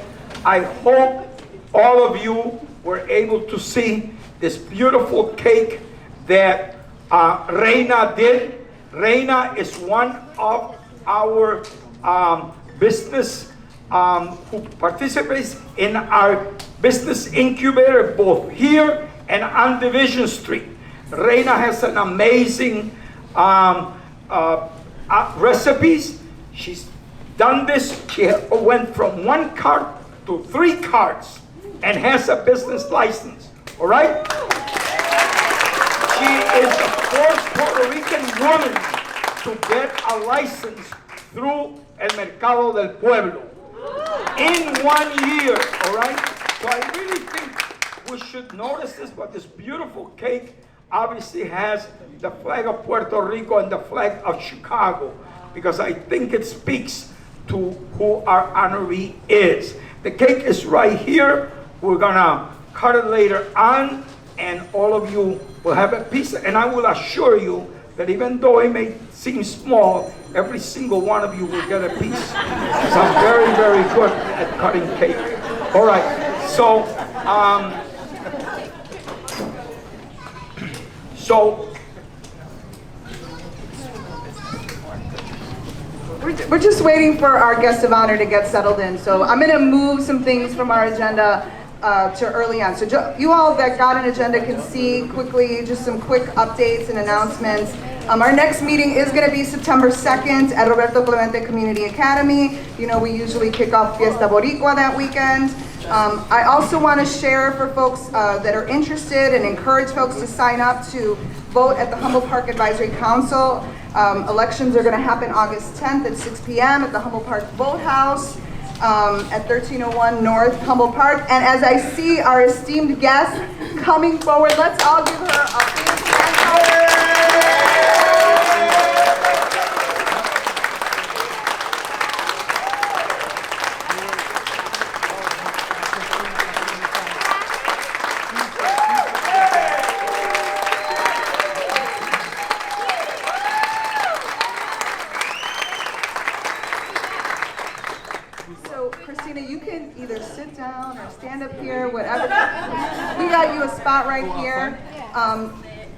I hope all of you were able to see this beautiful cake that Reina did. Reina is one of our business who participates in our business incubator both here and on Division Street. Reina has an amazing recipes. She's done this. She went from 1 cart to 3 carts and has a business license. All right? She is the first Puerto Rican woman to get a license through El Mercado del Pueblo in 1 year. All right? So I really think we should notice this, but this beautiful cake obviously has the flag of Puerto Rico and the flag of Chicago, because I think it speaks to who our honoree is. The cake is right here. We're gonna cut it later on, and all of you will have a piece. And I will assure you that even though it may seem small, every single one of you will get a piece. So I'm very, very good at cutting cake. All right, so, We're just waiting for our guest of honor to get settled in. So I'm going to move some things from our agenda to early on. So you all that got an agenda can see quickly just some quick updates and announcements. Our next meeting is going to be September 2nd at Roberto Clemente Community Academy. You know, we usually kick off Fiesta Boricua that weekend. I also want to share for folks that are interested and encourage folks to sign up to vote at the Humboldt Park Advisory Council. Elections are going to happen August 10th at 6 p.m. at the Humboldt Park Vote House at 1301 North Humboldt Park. And as I see our esteemed guest coming forward, let's all give her a big hand. Cristina, you can either sit down or stand up here, whatever. We got you a spot right here.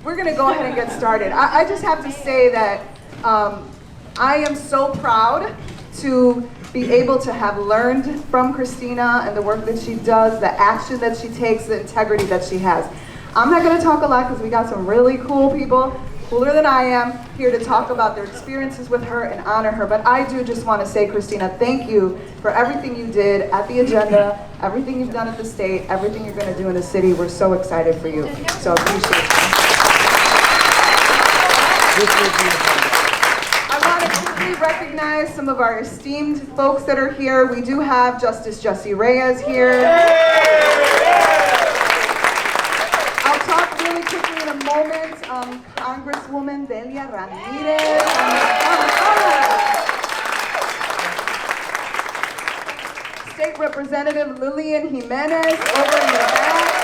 We're going to go ahead and get started. I just have to say that I am so proud to be able to have learned from Cristina and the work that she does, the action that she takes, the integrity that she has. I'm not going to talk a lot because we got some really cool people, cooler than I am, here to talk about their experiences with her and honor her. But I do just want to say, Cristina, thank you for everything you did at the agenda, everything you've done at the state, everything you're going to do in the city. We're so excited for you. So appreciate it. I want to quickly recognize recognize some of our esteemed folks that are here. We do have Justice Jessie Reyes here. I'll talk really quickly in a moment. Congresswoman Delia Ramirez. State Representative Lillian Jimenez over in the back.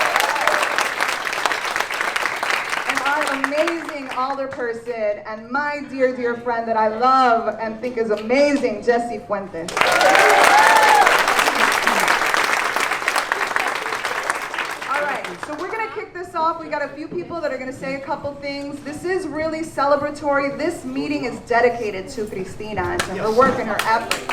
And our amazing Alderperson and my dear, dear friend that I love and think is amazing, Jessie Fuentes. All right, so we're going to kick this off. We got a few people that are going to say a couple things. This is really celebratory. This meeting is dedicated to Cristina and to her work and her efforts.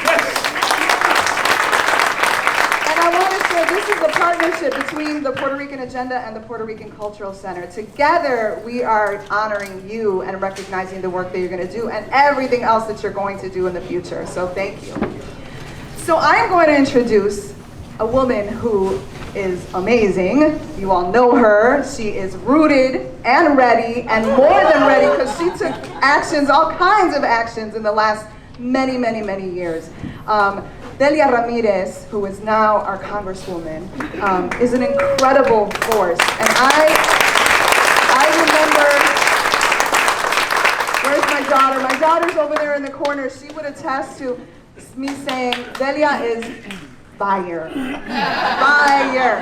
I want to say this is a partnership between the Puerto Rican Agenda and the Puerto Rican Cultural Center. Together, we are honoring you and recognizing the work that you're going to do and everything else that you're going to do in the future. So thank you. So I'm going to introduce a woman who is amazing. You all know her. She is rooted and ready and more than ready because she took actions, all kinds of actions in the last many, many, many years. Delia Ramirez, who is now our Congresswoman, is an incredible force. And I remember, where's my daughter? My daughter's over there in the corner. She would attest to me saying, Delia is fire. Fire.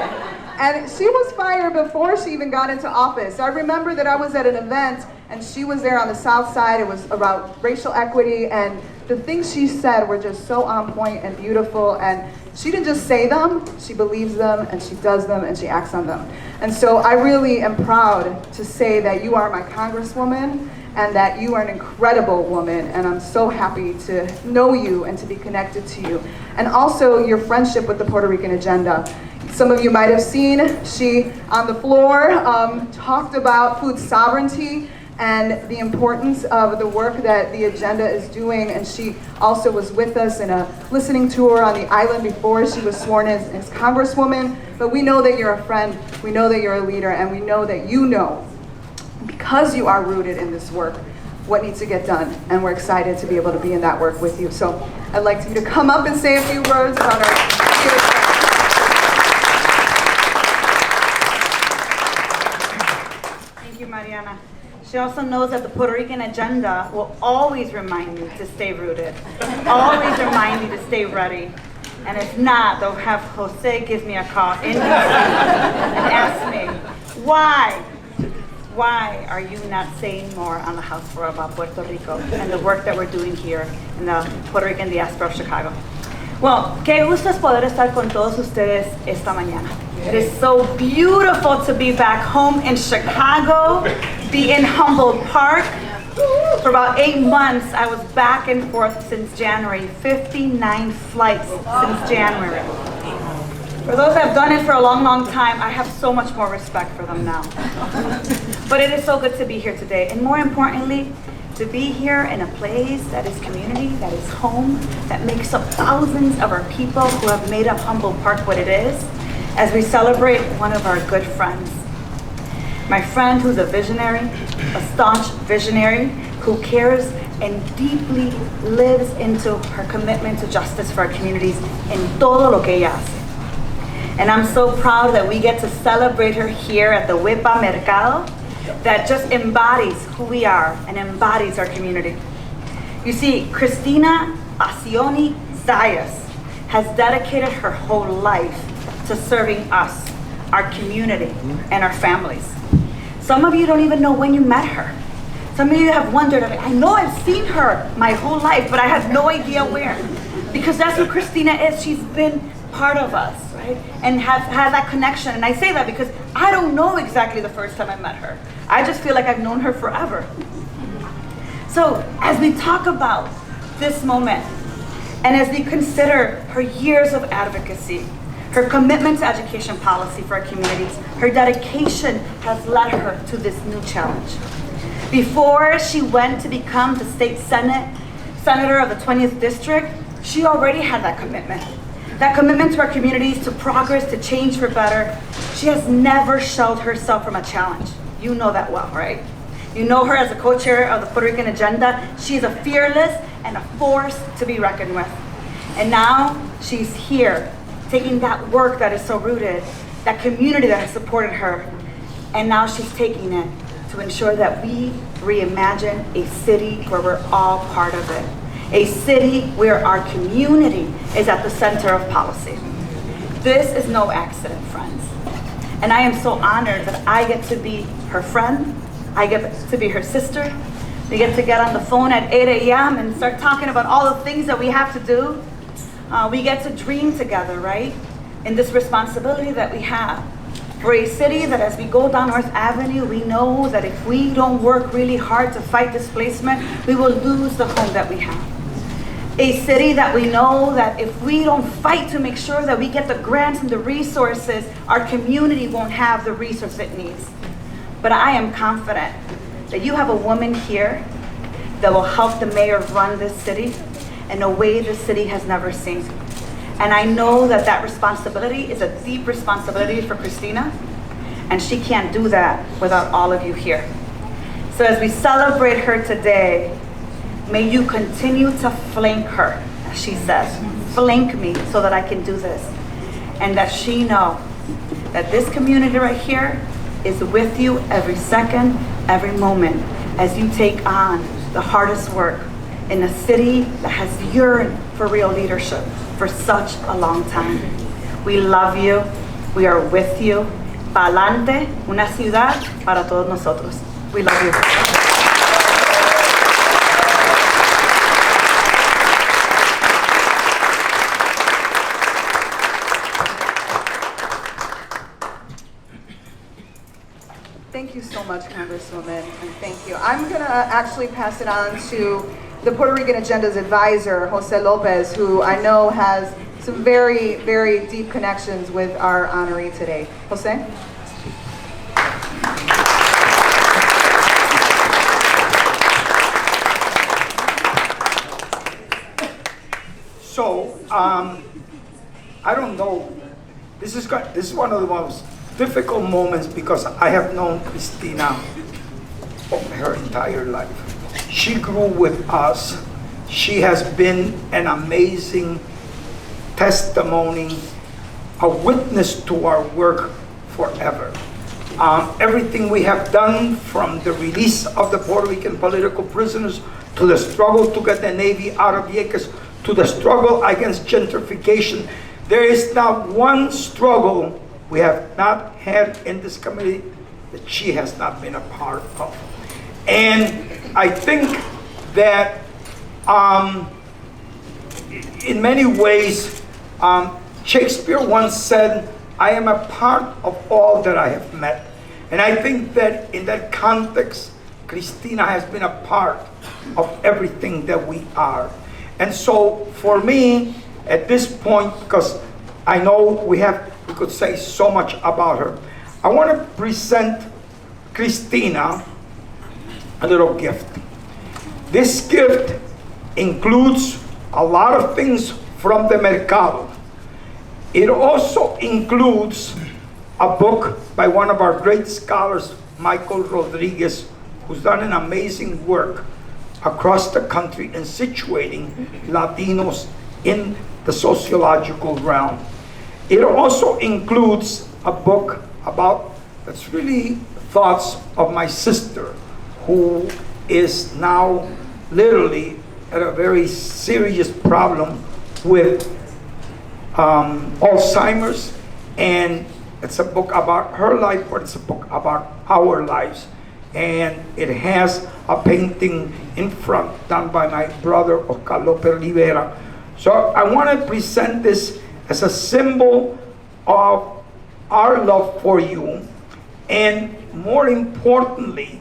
And she was fire before she even got into office. I remember that I was at an event and she was there on the South Side. It was about racial equity, and the things she said were just so on point and beautiful, and she didn't just say them, she believes them, and she does them, and she acts on them. And so I really am proud to say that you are my Congresswoman, and that you are an incredible woman, and I'm so happy to know you and to be connected to you. And also your friendship with the Puerto Rican Agenda. Some of you might have seen, she, on the floor, talked about food sovereignty and the importance of the work that the agenda is doing. And she also was with us in a listening tour on the island before she was sworn in as Congresswoman. But we know that you're a friend, we know that you're a leader, and we know that you know, because you are rooted in this work, what needs to get done. And we're excited to be able to be in that work with you. So I'd like you to come up and say a few words about our Thank you, Mariana. She also knows that the Puerto Rican Agenda will always remind you to stay rooted, always remind you to stay ready. And if not, they'll have Jose give me a call in DC and ask me, why are you not saying more on the House floor about Puerto Rico and the work that we're doing here in the Puerto Rican diaspora of Chicago? Well, qué gusto es poder estar con todos ustedes esta mañana. It is so beautiful to be back home in Chicago, be in Humboldt Park. For about 8 months, I was back and forth since January, 59 flights since January. For those that have done it for a long, long time, I have so much more respect for them now. But it is so good to be here today, and more importantly, to be here in a place that is community, that is home, that makes up thousands of our people who have made up Humboldt Park what it is, as we celebrate one of our good friends. My friend who's a visionary, a staunch visionary, who cares and deeply lives into her commitment to justice for our communities in todo lo que ella hace. And I'm so proud that we get to celebrate her here at the Huepa Mercado, that just embodies who we are and embodies our community. You see, Cristina Paccione-Zayas has dedicated her whole life to serving us, our community, and our families. Some of you don't even know when you met her. Some of you have wondered, I know I've seen her my whole life, but I have no idea where. Because that's who Cristina is. She's been part of us, right? And has that connection. And I say that because I don't know exactly the first time I met her. I just feel like I've known her forever. So as we talk about this moment, and as we consider her years of advocacy, her commitment to education policy for our communities, her dedication has led her to this new challenge. Before she went to become the state senator of the 20th district, she already had that commitment. That commitment to our communities, to progress, to change for better. She has never shelved herself from a challenge. You know that well, right? You know her as a co-chair of the Puerto Rican Agenda. She's a fearless and a force to be reckoned with. And now she's here, taking that work that is so rooted, that community that has supported her, and now she's taking it to ensure that we reimagine a city where we're all part of it. A city where our community is at the center of policy. This is no accident, friends. And I am so honored that I get to be her friend, I get to be her sister. We get to get on the phone at 8 a.m. and start talking about all the things that we have to do. We get to dream together, right? In this responsibility that we have. For a city that as we go down North Avenue, we know that if we don't work really hard to fight displacement, we will lose the home that we have. A city that we know that if we don't fight to make sure that we get the grants and the resources, our community won't have the resources it needs. But I am confident that you have a woman here that will help the mayor run this city in a way the city has never seen. And I know that that responsibility is a deep responsibility for Cristina, and she can't do that without all of you here. So as we celebrate her today, may you continue to flank her, as she says, flank me so that I can do this. And that she know that this community right here is with you every second, every moment, as you take on the hardest work in a city that has yearned for real leadership for such a long time. We love you. We are with you. Pa'lante, una ciudad para todos nosotros. We love you. Thank you so much, Congresswoman, and thank you. I'm going to actually pass it on to the Puerto Rican Agenda's advisor, Jose Lopez, who I know has some very, very deep connections with our honoree today. Jose? So, I don't know. This is one of the most difficult moments because I have known Cristina her entire life. She grew with us. She has been an amazing testimony, a witness to our work forever. Everything we have done, from the release of the Puerto Rican political prisoners, to the struggle to get the Navy out of Vieques, to the struggle against gentrification, there is not one struggle we have not had in this committee that she has not been a part of. And I think that in many ways, Shakespeare once said, I am a part of all that I have met. And I think that in that context, Cristina has been a part of everything that we are. And so for me, at this point, because I know we could say so much about her, I want to present Cristina a little gift. This gift includes a lot of things from the mercado. It also includes a book by one of our great scholars, Michael Rodriguez, who's done an amazing work across the country in situating Latinos in the sociological realm. It also includes a book that's really thoughts of my sister, who is now literally at a very serious problem with Alzheimer's, and it's a book about her life, but it's a book about our lives. And it has a painting in front done by my brother, Oscar Lopez Rivera. So I want to present this as a symbol of our love for you, and more importantly,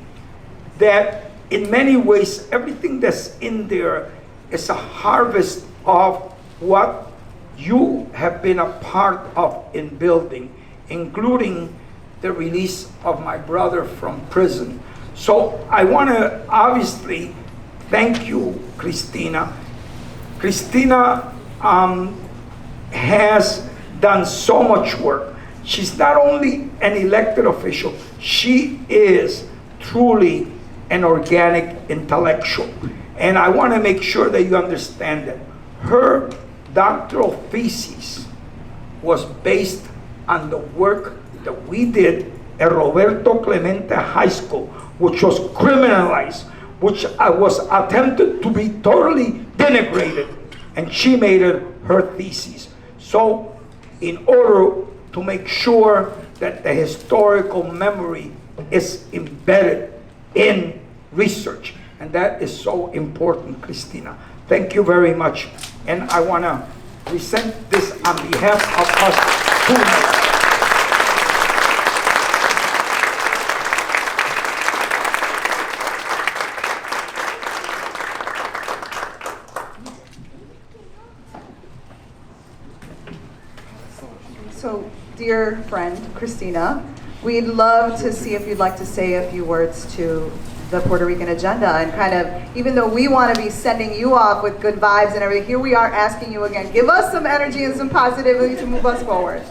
that in many ways, everything that's in there is a harvest of what you have been a part of in building, including the release of my brother from prison. So I want to obviously thank you, Cristina. Cristina has done so much work. She's not only an elected official, she is truly and organic intellectual. And I want to make sure that you understand that her doctoral thesis was based on the work that we did at Roberto Clemente High School, which was criminalized, which was attempted to be totally denigrated, and she made it her thesis. So in order to make sure that the historical memory is embedded in research, and that is so important, Cristina. Thank you very much. And I want to present this on behalf of us students. So, dear friend, Cristina, we'd love to see if you'd like to say a few words to the Puerto Rican agenda, and kind of, even though we want to be sending you off with good vibes and everything, here we are asking you again, give us some energy and some positivity to move us forward.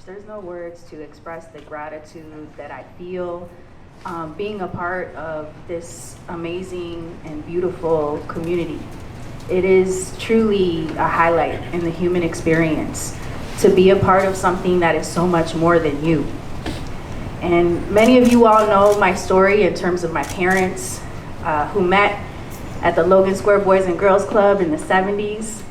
There's no words to express the gratitude that I feel being a part of this amazing and beautiful community. It is truly a highlight in the human experience to be a part of something that is so much more than you. And many of you all know my story in terms of my parents who met at the Logan Square Boys and Girls Club in the 70s.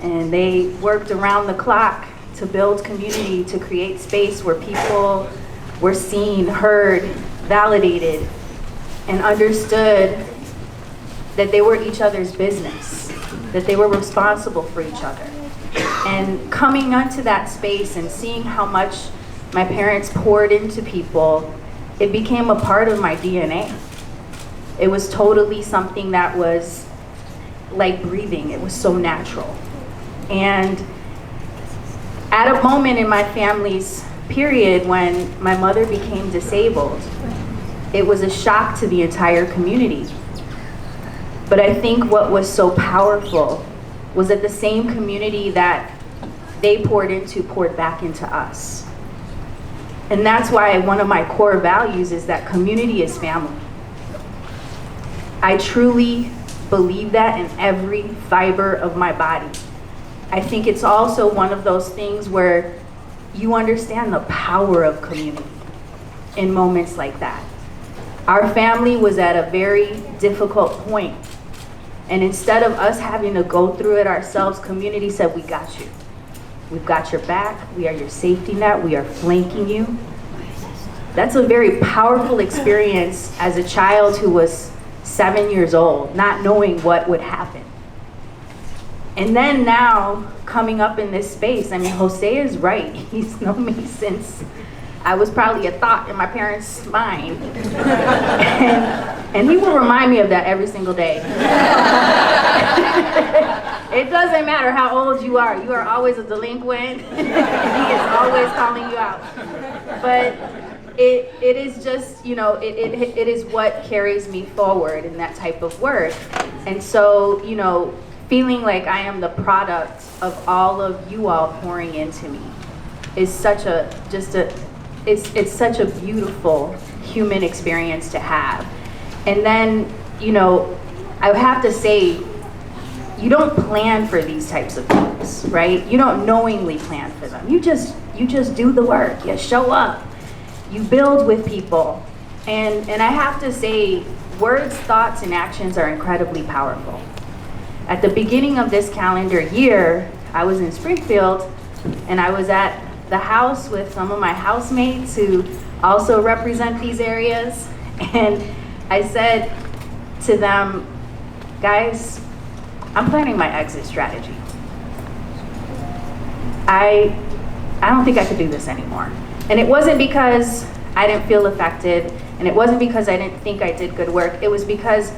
And they worked around the clock to build community, to create space where people were seen, heard, validated, and understood that they were each other's business, that they were responsible for each other. And coming onto that space and seeing how much my parents poured into people, it became a part of my DNA. It was totally something that was like breathing. It was so natural. And at a moment in my family's period when my mother became disabled, it was a shock to the entire community. But I think what was so powerful was that the same community that they poured into poured back into us. And that's why one of my core values is that community is family. I truly believe that in every fiber of my body. I think it's also one of those things where you understand the power of community in moments like that. Our family was at a very difficult point, and instead of us having to go through it ourselves, community said, we got you. We've got your back. We are your safety net. We are flanking you. That's a very powerful experience as a child who was 7 years old, not knowing what would happen. And then now, coming up in this space, I mean, Jose is right. He's known me since I was probably a thought in my parents' mind. and he will remind me of that every single day. It doesn't matter how old you are always a delinquent. He is always calling you out. But it is just, you know, it is what carries me forward in that type of work. And so, you know, feeling like I am the product of all of you all pouring into me is such a, it's such a beautiful human experience to have. And then, you know, I have to say, you don't plan for these types of things, right? You don't knowingly plan for them. You just do the work, you show up, you build with people. And I have to say, words, thoughts, and actions are incredibly powerful. At the beginning of this calendar year, I was in Springfield, and I was at the house with some of my housemates who also represent these areas. And I said to them, guys, I'm planning my exit strategy. I don't think I could do this anymore. And it wasn't because I didn't feel affected, and it wasn't because I didn't think I did good work. It was because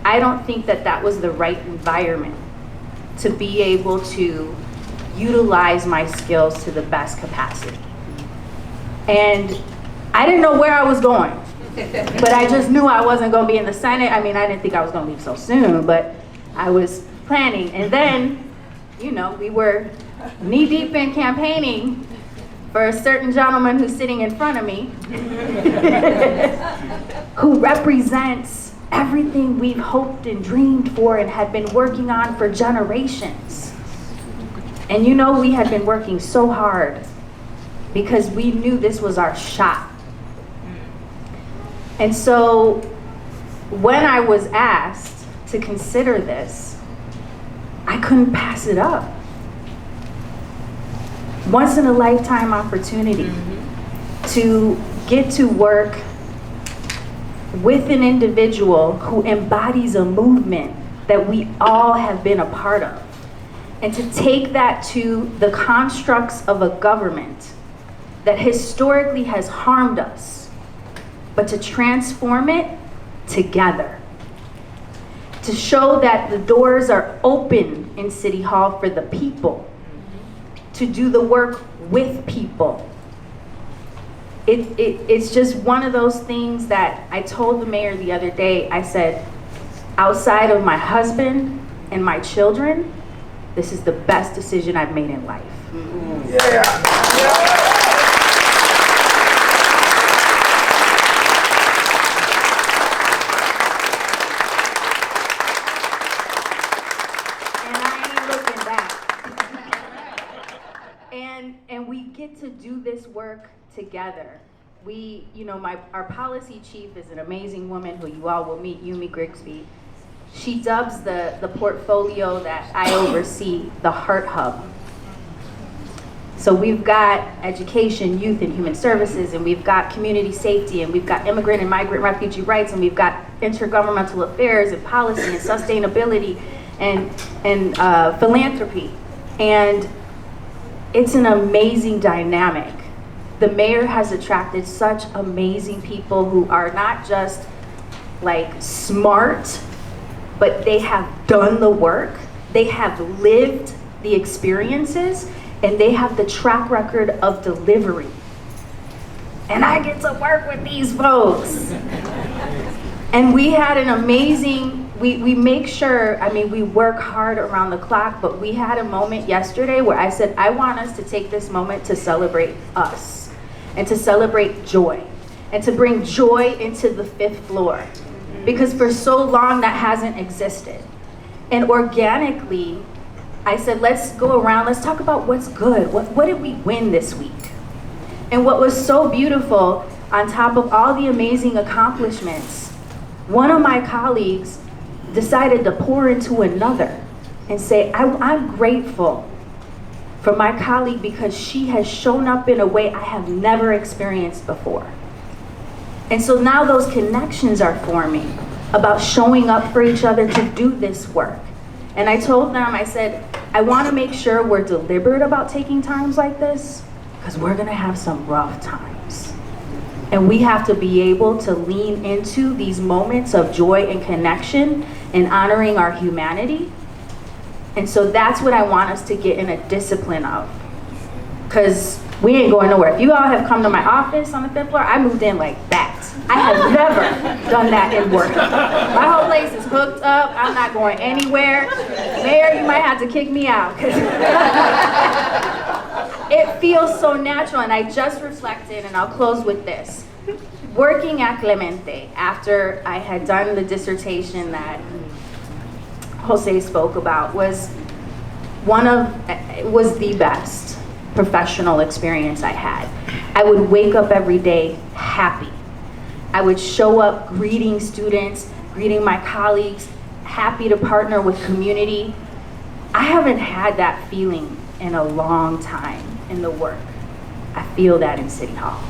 I don't think that that was the right environment to be able to utilize my skills to the best capacity. And I didn't know where I was going. But I just knew I wasn't going to be in the Senate. I mean, I didn't think I was going to leave so soon, but I was planning. And then, you know, we were knee-deep in campaigning for a certain gentleman who's sitting in front of me, who represents everything we've hoped and dreamed for and had been working on for generations. And you know, we had been working so hard because we knew this was our shot. And so when I was asked to consider this, I couldn't pass it up. Once in a lifetime opportunity to get to work with an individual who embodies a movement that we all have been a part of, and to take that to the constructs of a government that historically has harmed us, but to transform it together. To show that the doors are open in City Hall for the people, to do the work with people. It's just one of those things that I told the mayor the other day. I said, outside of my husband and my children, this is the best decision I've made in life. And we get to do this work together. We, you know, our policy chief is an amazing woman who you all will meet, Yumi Grigsby. She dubs the portfolio that I oversee the Heart Hub. So we've got education, youth and human services, and we've got community safety, and we've got immigrant and migrant refugee rights, and we've got intergovernmental affairs and policy and sustainability and philanthropy. And it's an amazing dynamic. The mayor has attracted such amazing people who are not just like smart, but they have done the work, they have lived the experiences, and they have the track record of delivery. And I get to work with these folks. And we had an amazing, we make sure, I mean, we work hard around the clock, but we had a moment yesterday where I said, I want us to take this moment to celebrate us and to celebrate joy and to bring joy into the 5th floor. Because for so long that hasn't existed. And organically, I said, let's go around, let's talk about what's good. What did we win this week? And what was so beautiful, on top of all the amazing accomplishments, one of my colleagues decided to pour into another and say, I'm grateful for my colleague because she has shown up in a way I have never experienced before. And so now those connections are forming about showing up for each other to do this work. And I told them, I said, I want to make sure we're deliberate about taking times like this, because we're going to have some rough times. And we have to be able to lean into these moments of joy and connection and honoring our humanity. And so that's what I want us to get in a discipline of. Because we ain't going nowhere. If you all have come to my office on the 5th floor, I moved in like that. I have never done that in work. My whole place is hooked up. I'm not going anywhere. Mayor, you might have to kick me out. It feels so natural, and I just reflected, and I'll close with this. Working at Clemente, after I had done the dissertation that Jose spoke about, was the best professional experience I had. I would wake up every day happy. I would show up greeting students, greeting my colleagues, happy to partner with community. I haven't had that feeling in a long time in the work. I feel that in City Hall.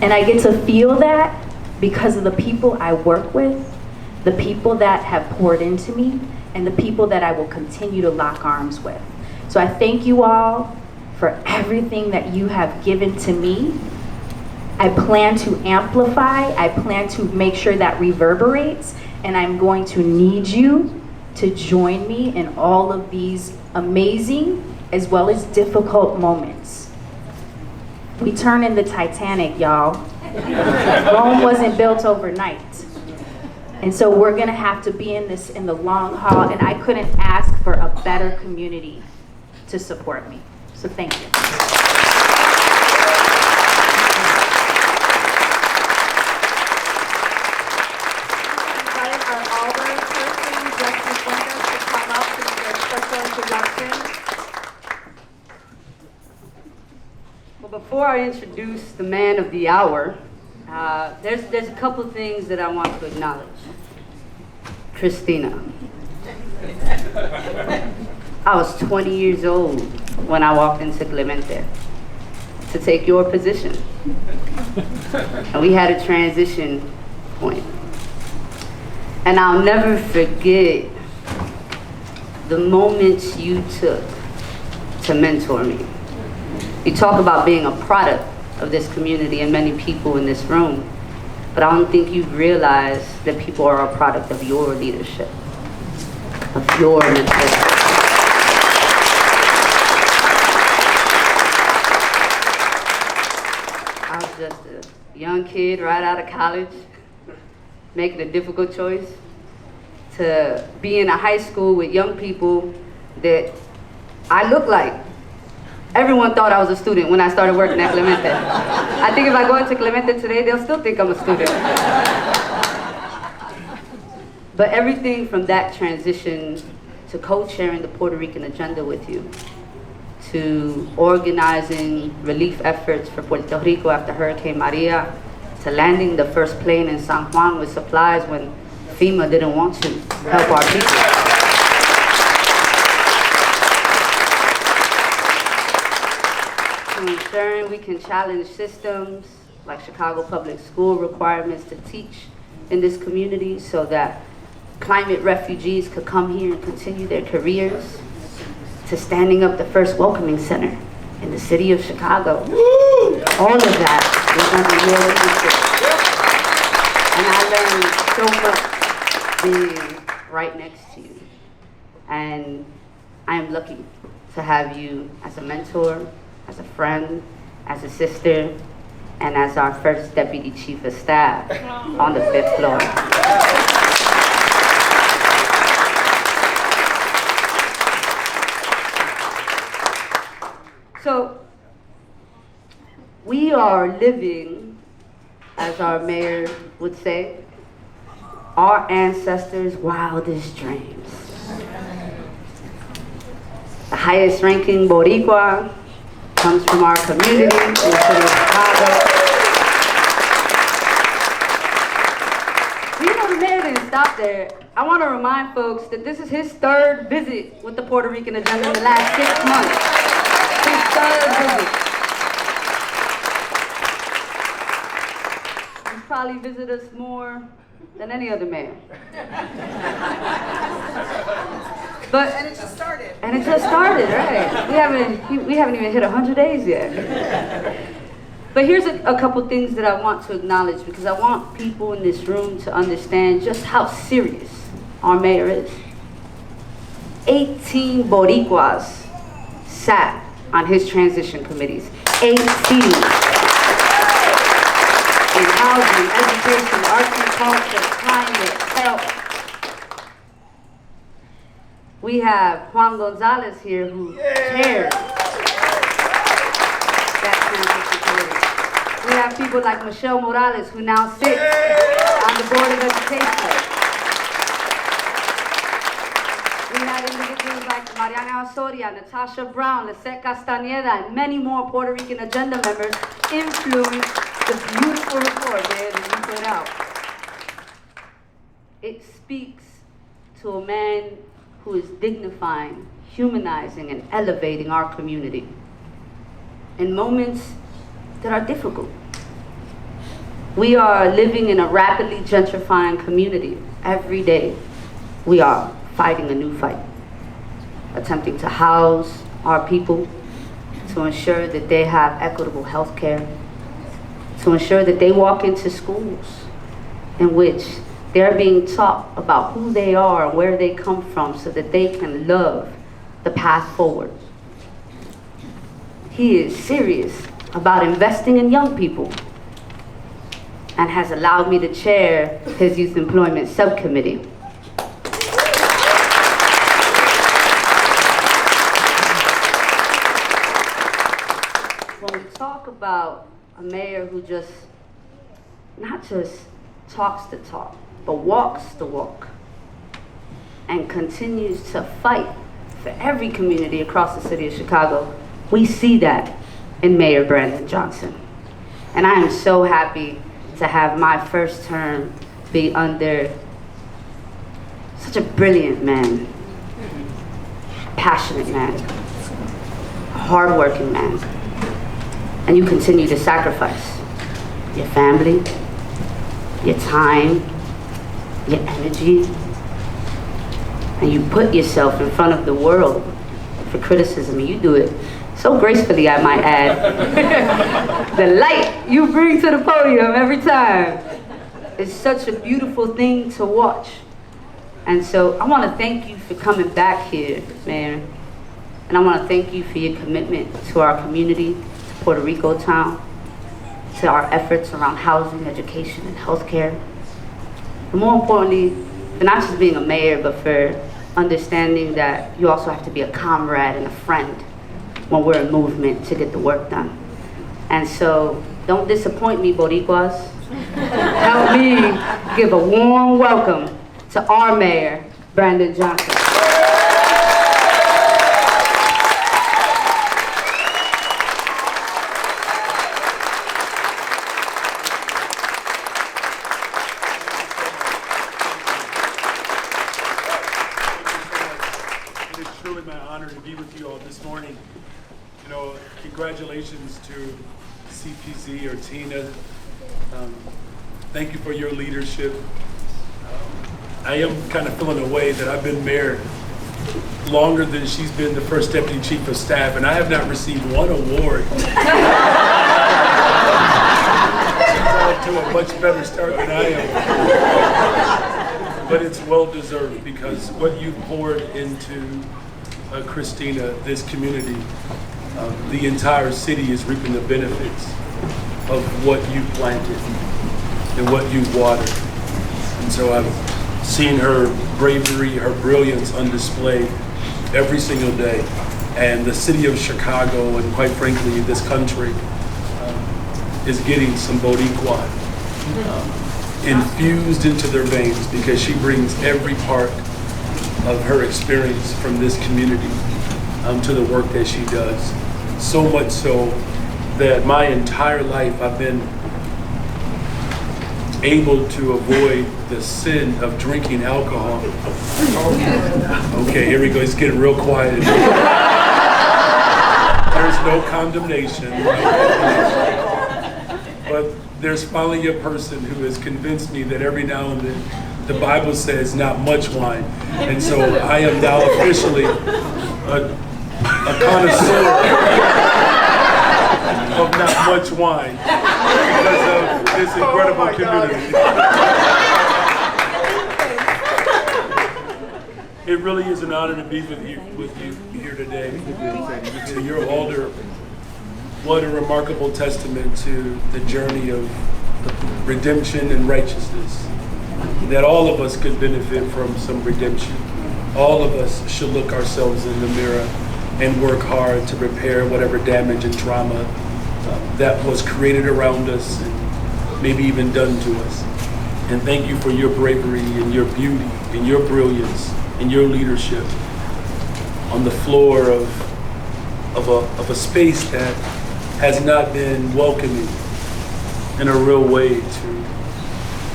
And I get to feel that because of the people I work with, the people that have poured into me, and the people that I will continue to lock arms with. So I thank you all for everything that you have given to me. I plan to amplify, I plan to make sure that reverberates, and I'm going to need you to join me in all of these amazing as well as difficult moments. We turn in the Titanic, y'all. Rome wasn't built overnight. And so we're gonna have to be in this in the long haul, and I couldn't ask for a better community to support me. So thank you. Invite our Alderperson, Jessie Fuentes, to come up to make a special introduction. Well, before I introduce the man of the hour, there's a couple things that I want to acknowledge. Cristina. I was 20 years old when I walked into Clemente to take your position. And we had a transition point. And I'll never forget the moments you took to mentor me. You talk about being a product of this community and many people in this room, but I don't think you've realized that people are a product of your leadership, of your mentorship. I was just a young kid right out of college, making a difficult choice to be in a high school with young people that I look like. Everyone thought I was a student when I started working at Clemente. I think if I go into Clemente today, they'll still think I'm a student. But everything from that transition to co-chairing the Puerto Rican agenda with you, to organizing relief efforts for Puerto Rico after Hurricane Maria, to landing the first plane in San Juan with supplies when FEMA didn't want to help our people. To ensuring we can challenge systems like Chicago Public School requirements to teach in this community so that climate refugees could come here and continue their careers, to standing up the first welcoming center in the city of Chicago. All of that was under your leadership. And I learned so much being right next to you. And I am lucky to have you as a mentor, as a friend, as a sister, and as our first Deputy Chief of Staff on the 5th floor. So, we are living, as our mayor would say, our ancestors' wildest dreams. The highest ranking Boricua comes from our community in the city of Chicago. You know, the mayor didn't stop there. I want to remind folks that this is his 3rd visit with the Puerto Rican agenda in the last 6 months. His 3rd visit. He's probably visited us more than any other mayor. And it just started. And it just started, right? We haven't even hit 100 days yet. But here's a couple things that I want to acknowledge, because I want people in this room to understand just how serious our mayor is. 18 Boricuas sat on his transition committees. 18. In housing, education, arts and culture, climate, health. We have Juan Gonzalez here who chairs that transition committee. We have people like Michelle Morales who now sits on the Board of Education. We had individuals like Mariana Osoria, Natasha Brown, Lisette Castañeda, and many more Puerto Rican agenda members influenced the beautiful report that you put out. It speaks to a man who is dignifying, humanizing, and elevating our community in moments that are difficult. We are living in a rapidly gentrifying community. Every day, we are fighting a new fight, attempting to house our people, to ensure that they have equitable health care, to ensure that they walk into schools in which they're being taught about who they are and where they come from so that they can love the path forward. He is serious about investing in young people. and has allowed me to chair his Youth Employment Subcommittee. When we talk about a mayor who not just talks the talk, but walks the walk and continues to fight for every community across the city of Chicago, we see that in Mayor Brandon Johnson. And I am so happy to have my first term be under such a brilliant man, passionate man, hardworking man. And you continue to sacrifice your family, your time, your energy, and you put yourself in front of the world for criticism, and you do it so gracefully, I might add. The light you bring to the podium every time is such a beautiful thing to watch. And so I want to thank you for coming back here, Mayor. And I want to thank you for your commitment to our community, to Puerto Rico town, to our efforts around housing, education, and healthcare. And more importantly, for not just being a mayor, but for understanding that you also have to be a comrade and a friend when we're in movement to get the work done. And so, don't disappoint me, Boricuas. Help me give a warm welcome to our mayor, Brandon Johnson. Congratulations to CPZ or Tina. Thank you for your leadership. I am kind of feeling a way that I've been mayor longer than she's been the first deputy chief of staff, and I have not received one award. She's off to a much better start than I am. But it's well deserved because what you poured into Cristina, this community, the entire city is reaping the benefits of what you planted and what you watered. And so I've seen her bravery, her brilliance on display every single day. And the city of Chicago, and quite frankly, this country, is getting some Boricua infused into their veins because she brings every part of her experience from this community to the work that she does. So much so that my entire life I've been able to avoid the sin of drinking alcohol. Okay, here we go. It's getting real quiet. There's no condemnation. But there's finally a person who has convinced me that every now and then the Bible says not much wine. And so I am now officially a connoisseur of not much wine because of this incredible community. It really is an honor to be with you here today. To your alder, what a remarkable testament to the journey of redemption and righteousness. That all of us could benefit from some redemption. All of us should look ourselves in the mirror and work hard to repair whatever damage and trauma that was created around us and maybe even done to us. And thank you for your bravery and your beauty and your brilliance and your leadership on the floor of a space that has not been welcoming in a real way to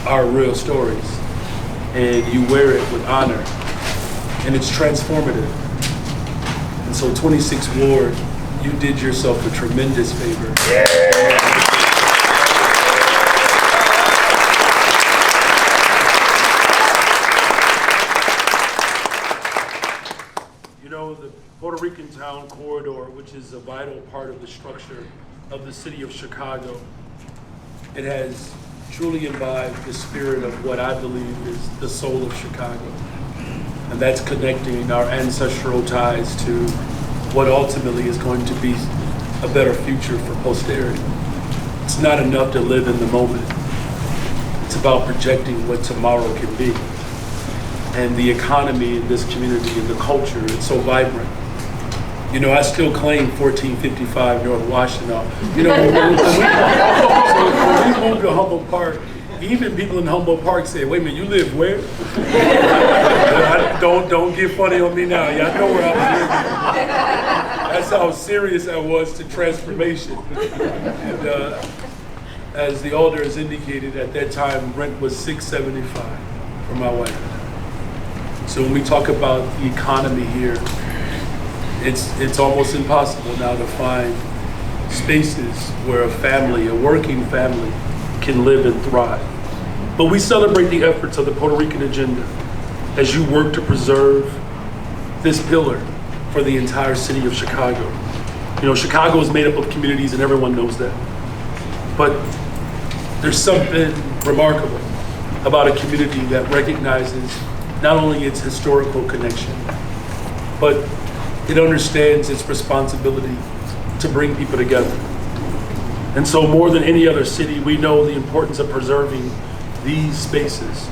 our real stories. And you wear it with honor, and it's transformative. And so 26th Ward, you did yourself a tremendous favor. You know, the Puerto Rican Town Corridor, which is a vital part of the structure of the city of Chicago, it has truly imbibed the spirit of what I believe is the soul of Chicago. And that's connecting our ancestral ties to what ultimately is going to be a better future for posterity. It's not enough to live in the moment. It's about projecting what tomorrow can be. And the economy in this community and the culture, it's so vibrant. You know, I still claim 1455 North Washington. You know, when we moved to Humboldt Park, even people in Humboldt Park say, wait a minute, you live where? Don't get funny on me now. Y'all know where I was living. That's how serious I was to transformation. And as the alder has indicated, at that time, rent was $675 for my wife. So when we talk about the economy here, it's almost impossible now to find spaces where a family, a working family, can live and thrive. But we celebrate the efforts of the Puerto Rican agenda as you work to preserve this pillar for the entire city of Chicago. You know, Chicago is made up of communities and everyone knows that. But there's something remarkable about a community that recognizes not only its historical connection, but it understands its responsibility to bring people together. And so more than any other city, we know the importance of preserving these spaces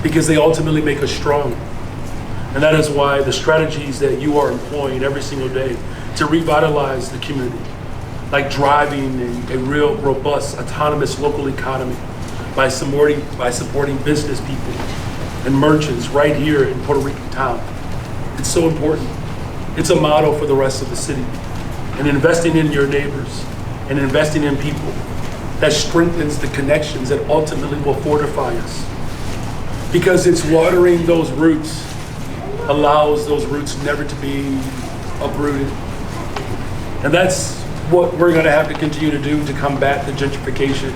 because they ultimately make us strong. And that is why the strategies that you are employing every single day to revitalize the community, like driving a real robust, autonomous local economy by supporting business people and merchants right here in Puerto Rican town. It's so important. It's a model for the rest of the city. And investing in your neighbors and investing in people that strengthens the connections that ultimately will fortify us. Because it's watering those roots allows those roots never to be uprooted. And that's what we're going to have to continue to do to combat the gentrification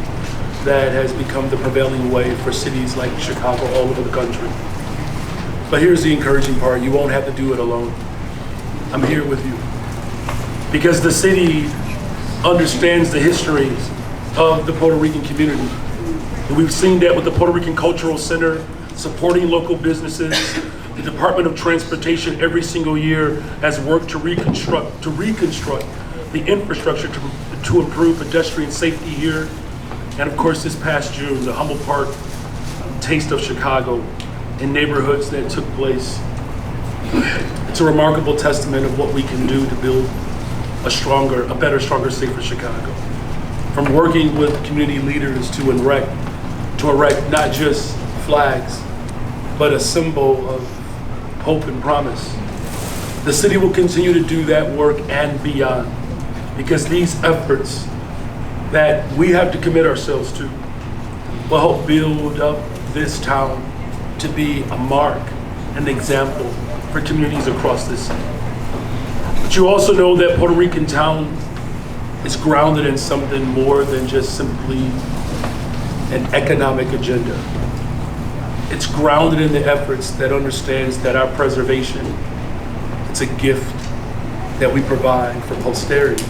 that has become the prevailing way for cities like Chicago all over the country. But here's the encouraging part. You won't have to do it alone. I'm here with you. Because the city understands the histories of the Puerto Rican community. And we've seen that with the Puerto Rican Cultural Center, supporting local businesses. The Department of Transportation every single year has worked to reconstruct the infrastructure to improve pedestrian safety here. And of course, this past June, the Humboldt Park Taste of Chicago in neighborhoods that took place. It's a remarkable testament of what we can do to build a better, stronger, safer Chicago. From working with community leaders to erect not just flags, but a symbol of hope and promise. The city will continue to do that work and beyond, because these efforts that we have to commit ourselves to will help build up this town to be a mark, an example for communities across this city. But you also know that Puerto Rican town is grounded in something more than just simply an economic agenda. It's grounded in the efforts that understands that our preservation, it's a gift that we provide for posterity.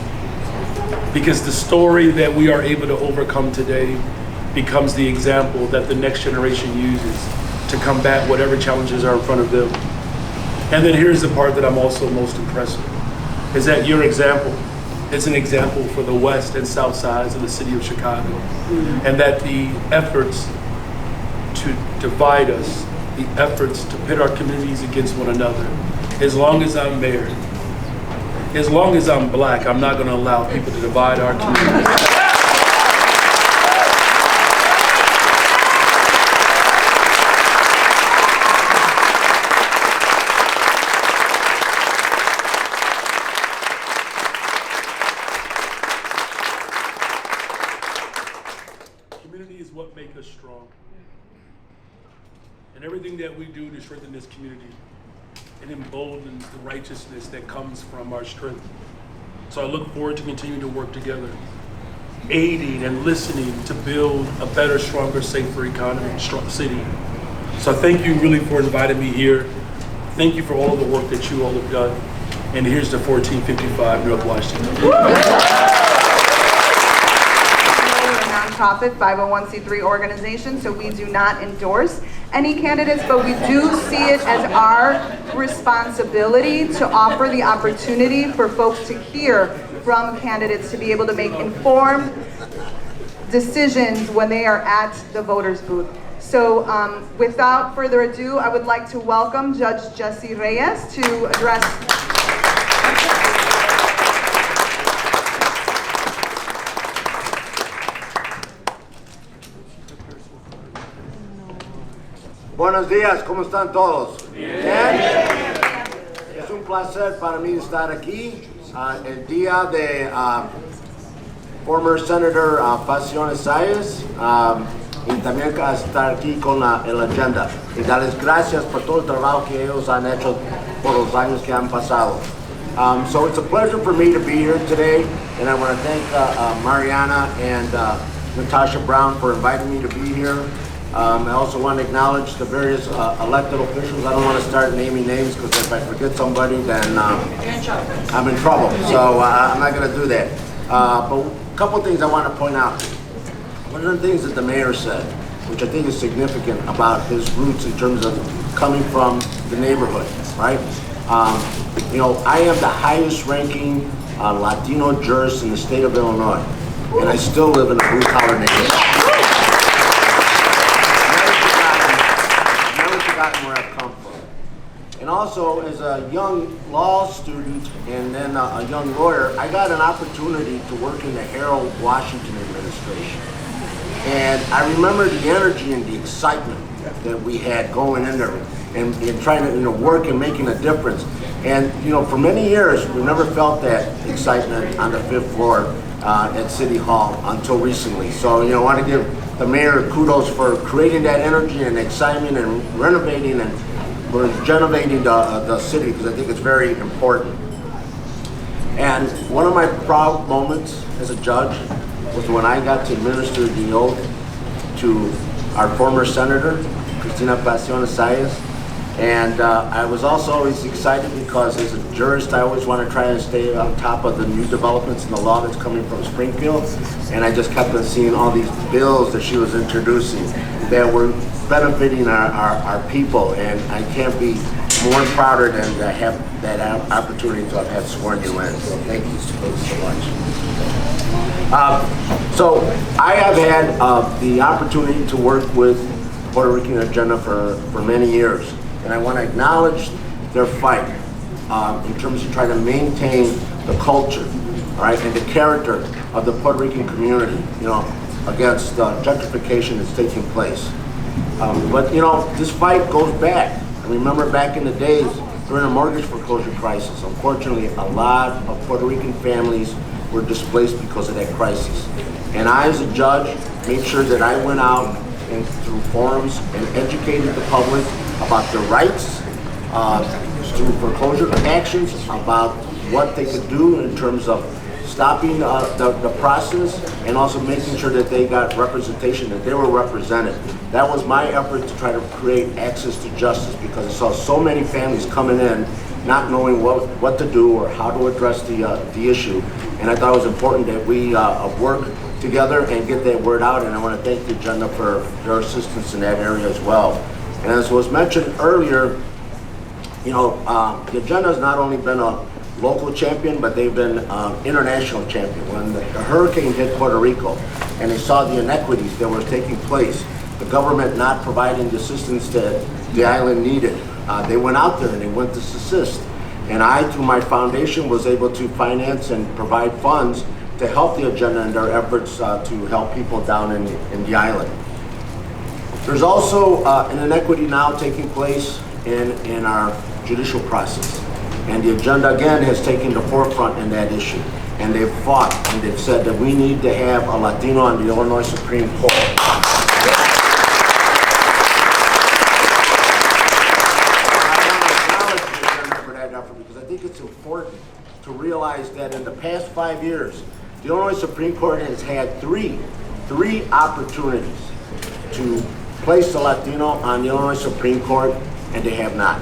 Because the story that we are able to overcome today becomes the example that the next generation uses to combat whatever challenges are in front of them. And then here's the part that I'm also most impressed with, is that your example is an example for the west and south sides of the city of Chicago. And that the efforts to divide us, the efforts to pit our communities against one another, as long as I'm married, as long as I'm black, I'm not going to allow people to divide our communities. Community is what makes us strong. And everything that we do to strengthen this community, it emboldens the righteousness that comes from our strength. So I look forward to continuing to work together, aiding and listening to build a better, stronger, safer economy, strong city. So thank you really for inviting me here. Thank you for all of the work that you all have done. And here's the 1455 North Washington. Nonprofit 501c3 organization, so we do not endorse any candidates, but we do see it as our responsibility to offer the opportunity for folks to hear from candidates to be able to make informed decisions when they are at the voters booth. So without further ado, I would like to welcome Judge Jessie Reyes to address. Buenos días, ¿cómo están todos? Bien. Es un placer para mí estar aquí el día de former Senator Paccione-Zayas y también estar aquí con la agenda y darles gracias por todo el trabajo que ellos han hecho por los años que han pasado. So it's a pleasure for me to be here today, and I want to thank Mariana and Natasha Brown for inviting me to be here. I also want to acknowledge the various elected officials. I don't want to start naming names because if I forget somebody, then I'm in trouble. So I'm not going to do that. But a couple things I want to point out. One of the things that the mayor said, which I think is significant about his roots in terms of coming from the neighborhood, right? You know, I am the highest ranking Latino jurist in the state of Illinois, and I still live in a blue collar neighborhood. Where I've come from. And also, as a young law student and then a young lawyer, I got an opportunity to work in the Harold Washington administration. And I remember the energy and the excitement that we had going in there and trying to work and making a difference. And for many years, we never felt that excitement on the 5th floor at City Hall until recently. So I want to give the mayor kudos for creating that energy and excitement and renovating and renovating the city, because I think it's very important. And one of my proud moments as a judge was when I got to administer the oath to our former senator, Cristina Paccione-Zayas. And I was also always excited because as a jurist, I always want to try and stay on top of the new developments in the law that's coming from Springfield. And I just kept on seeing all these bills that she was introducing that were benefiting our people. And I can't be more prouder than to have that opportunity to have had sworn you in. So thank you so much. So I have had the opportunity to work with Puerto Rican Agenda for many years. And I want to acknowledge their fight in terms of trying to maintain the culture, all right, and the character of the Puerto Rican community, against gentrification that's taking place. But this fight goes back. I remember back in the days during the mortgage foreclosure crisis, unfortunately, a lot of Puerto Rican families were displaced because of that crisis. And I, as a judge, made sure that I went out and through forums and educated the public about their rights, through foreclosure actions, about what they could do in terms of stopping the process, and also making sure that they got representation, that they were represented. That was my effort to try to create access to justice, because I saw so many families coming in not knowing what to do or how to address the issue. And I thought it was important that we work together and get that word out, and I want to thank the agenda for their assistance in that area as well. And as was mentioned earlier, the agenda has not only been a local champion, but they've been international champion. When the hurricane hit Puerto Rico and they saw the inequities that were taking place, the government not providing the assistance that the island needed, they went out there and they went to assist. And I, through my foundation, was able to finance and provide funds to help the agenda in their efforts to help people down in the island. There's also an inequity now taking place in our judicial process. And the agenda, again, has taken the forefront in that issue. And they've fought and they've said that we need to have a Latino on the Illinois Supreme Court. Because I think it's important to realize that in the past 5 years, the Illinois Supreme Court has had three opportunities to place the Latino on the Illinois Supreme Court, and they have not.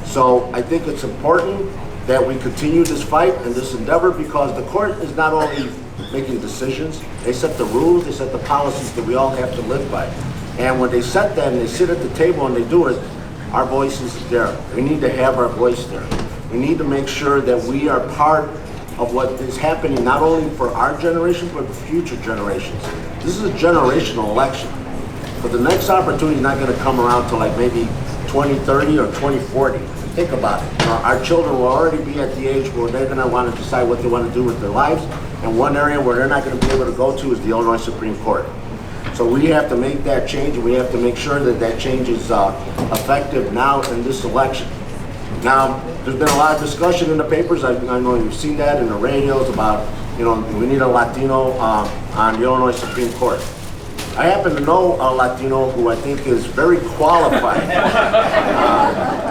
So I think it's important that we continue this fight and this endeavor, because the court is not only making decisions, they set the rules, they set the policies that we all have to live by. And when they set that and they sit at the table and they do it, our voice is there. We need to have our voice there. We need to make sure that we are part of what is happening, not only for our generation, but for future generations. This is a generational election. But the next opportunity is not going to come around till like maybe 2030 or 2040. Think about it. Our children will already be at the age where they're going to want to decide what they want to do with their lives. And one area where they're not going to be able to go to is the Illinois Supreme Court. So we have to make that change, and we have to make sure that that change is effective now in this election. Now, there's been a lot of discussion in the papers. I know you've seen that in the radios about, we need a Latino on the Illinois Supreme Court. I happen to know a Latino who I think is very qualified.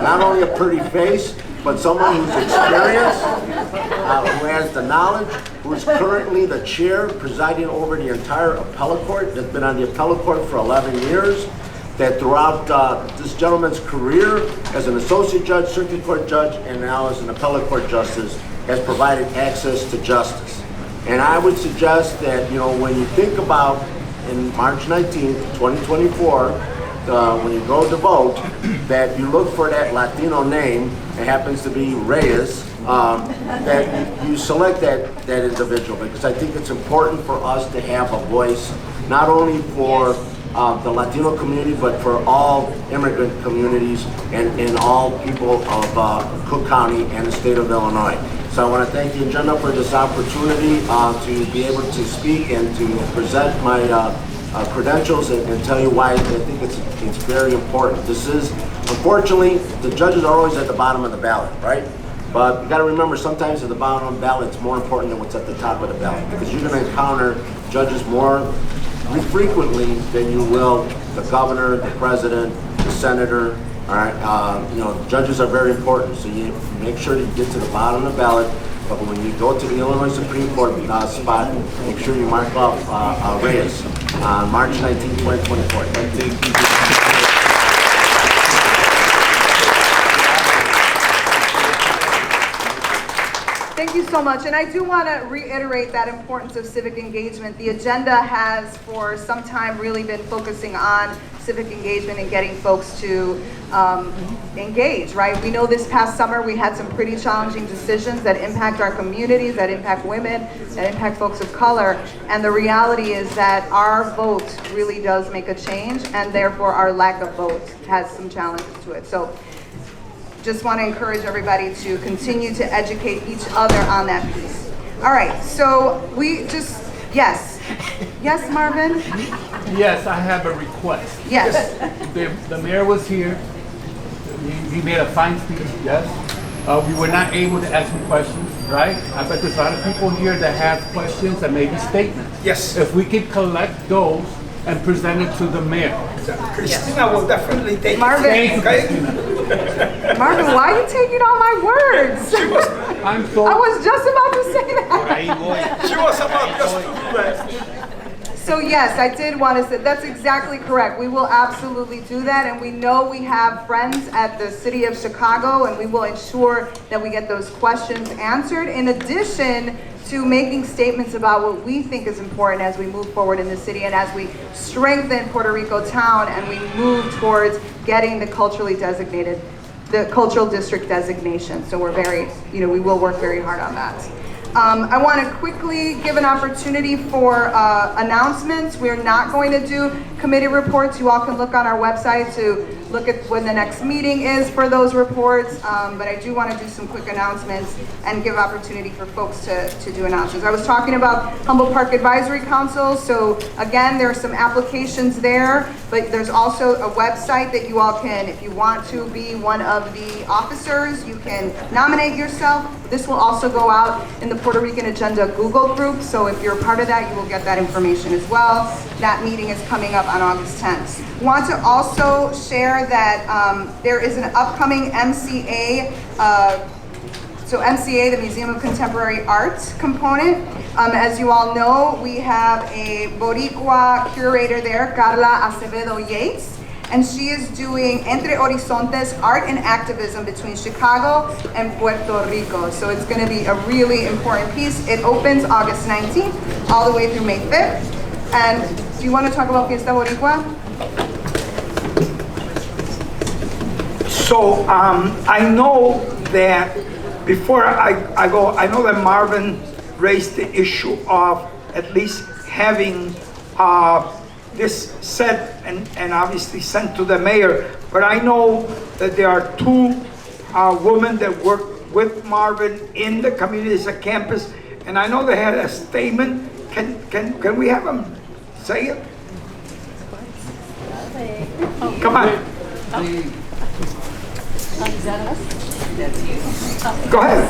Not only a pretty face, but someone who's experienced, who has the knowledge, who is currently the chair presiding over the entire appellate court, that's been on the appellate court for 11 years, that throughout this gentleman's career as an associate judge, circuit court judge, and now as an appellate court justice, has provided access to justice. And I would suggest that, when you think about in March 19th, 2024, when you go to vote, that you look for that Latino name, it happens to be Reyes, that you select that individual, because I think it's important for us to have a voice, not only for the Latino community, but for all immigrant communities and all people of Cook County and the state of Illinois. So I want to thank the agenda for this opportunity to be able to speak and to present my credentials and tell you why I think it's very important. This is, unfortunately, the judges are always at the bottom of the ballot, right? But you got to remember, sometimes at the bottom of the ballot, it's more important than what's at the top of the ballot, because you're going to encounter judges more frequently than you will the governor, the president, the senator. All right, judges are very important, so you make sure you get to the bottom of the ballot. But when you go to the Illinois Supreme Court spot, make sure you mark off Reyes on March 19, 2024. Thank you. Thank you so much, and I do want to reiterate that importance of civic engagement. The agenda has for some time really been focusing on civic engagement and getting folks to engage, right? We know this past summer we had some pretty challenging decisions that impact our communities, that impact women, that impact folks of color, and the reality is that our vote really does make a change, and therefore our lack of vote has some challenges to it. So just want to encourage everybody to continue to educate each other on that piece. All right, so yes, Marvin? Yes, I have a request. Yes. The mayor was here. He made a fine speech, yes. We were not able to ask him questions, right? I bet there's a lot of people here that have questions and maybe statements. Yes. If we could collect those and present it to the mayor. Cristina will definitely take Marvin. it. Okay? Marvin, why are you taking all my words? I'm so. I was just about to say that. She was about just to do that. So yes, I did want to say, that's exactly correct. We will absolutely do that, and we know we have friends at the City of Chicago, and we will ensure that we get those questions answered, in addition to making statements about what we think is important as we move forward in the city and as we strengthen Puerto Rico town and we move towards getting the culturally designated, the cultural district designation. So we're very, we will work very hard on that. I want to quickly give an opportunity for announcements. We're not going to do committee reports. You all can look on our website to look at when the next meeting is for those reports. But I do want to do some quick announcements and give opportunity for folks to do announcements. I was talking about Humboldt Park Advisory Council. So again, there are some applications there, but there's also a website that you all can, if you want to be one of the officers, you can nominate yourself. This will also go out in the Puerto Rican Agenda Google group. So if you're a part of that, you will get that information as well. That meeting is coming up on August 10th. Want to also share that there is an upcoming MCA, so MCA, the Museum of Contemporary Art component. As you all know, we have a Boricua curator there, Carla Acevedo Yates, and she is doing Entre Horizontes, Art and Activism between Chicago and Puerto Rico. So it's going to be a really important piece. It opens August 19th all the way through May 5th. And do you want to talk about Fiesta Boricua? So I know that before I go, I know that Marvin raised the issue of at least having this said and obviously sent to the mayor, but I know that there are two women that work with Marvin in the community as a campus, and I know they had a statement. Can we have them say it? Come on. Go ahead.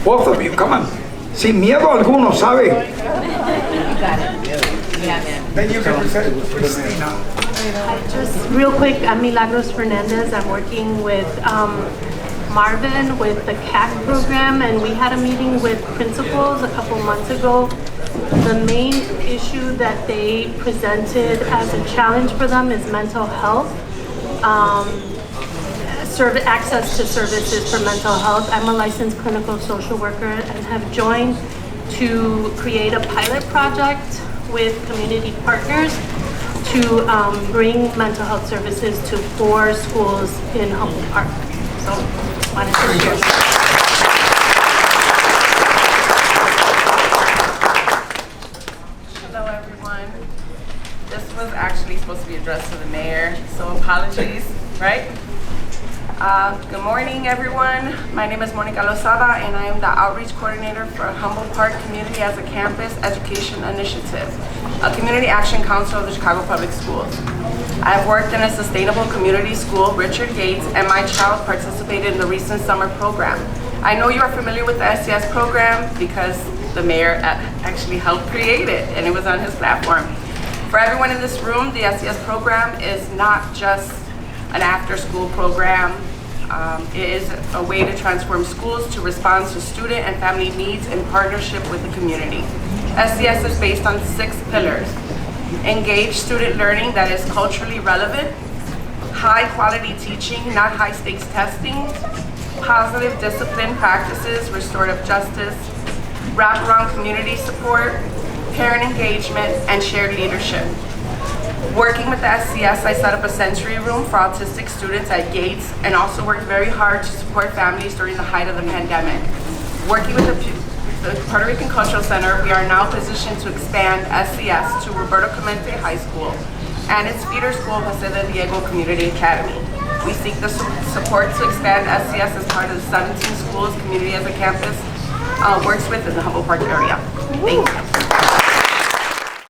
Both of you, come on. Sin miedo alguno, ¿sabe? Then you can present Cristina. Just real quick, I'm Milagros Fernandez. I'm working with Marvin with the CAC program, and we had a meeting with principals a couple months ago. The main issue that they presented as a challenge for them is mental health. Access to services for mental health. I'm a licensed clinical social worker and have joined to create a pilot project with community partners to bring mental health services to 4 schools in Humboldt Park. So, wanted to share that. Hello everyone. This was actually supposed to be addressed to the mayor, so apologies, right? Good morning, everyone. My name is Monica Lozada, and I am the Outreach Coordinator for Humboldt Park Community as a Campus Education Initiative, a community action council of the Chicago Public Schools. I have worked in a sustainable community school, Richard Gates, and my child participated in the recent summer program. I know you are familiar with the SCS program because the mayor actually helped create it, and it was on his platform. For everyone in this room, the SCS program is not just an after-school program. It is a way to transform schools to respond to student and family needs in partnership with the community. SCS is based on 6 pillars. Engage student learning that is culturally relevant, high-quality teaching, not high-stakes testing, positive discipline practices, restorative justice, wraparound community support, parent engagement, and shared leadership. Working with the SCS, I set up a sensory room for autistic students at Gates and also worked very hard to support families during the height of the pandemic. Working with the Puerto Rican Cultural Center, we are now positioned to expand SCS to Roberto Clemente High School and its feeder school, Jose de Diego Community Academy. We seek the support to expand SCS as part of the 17 schools Community as a Campus works with in the Humboldt Park area. Thank you.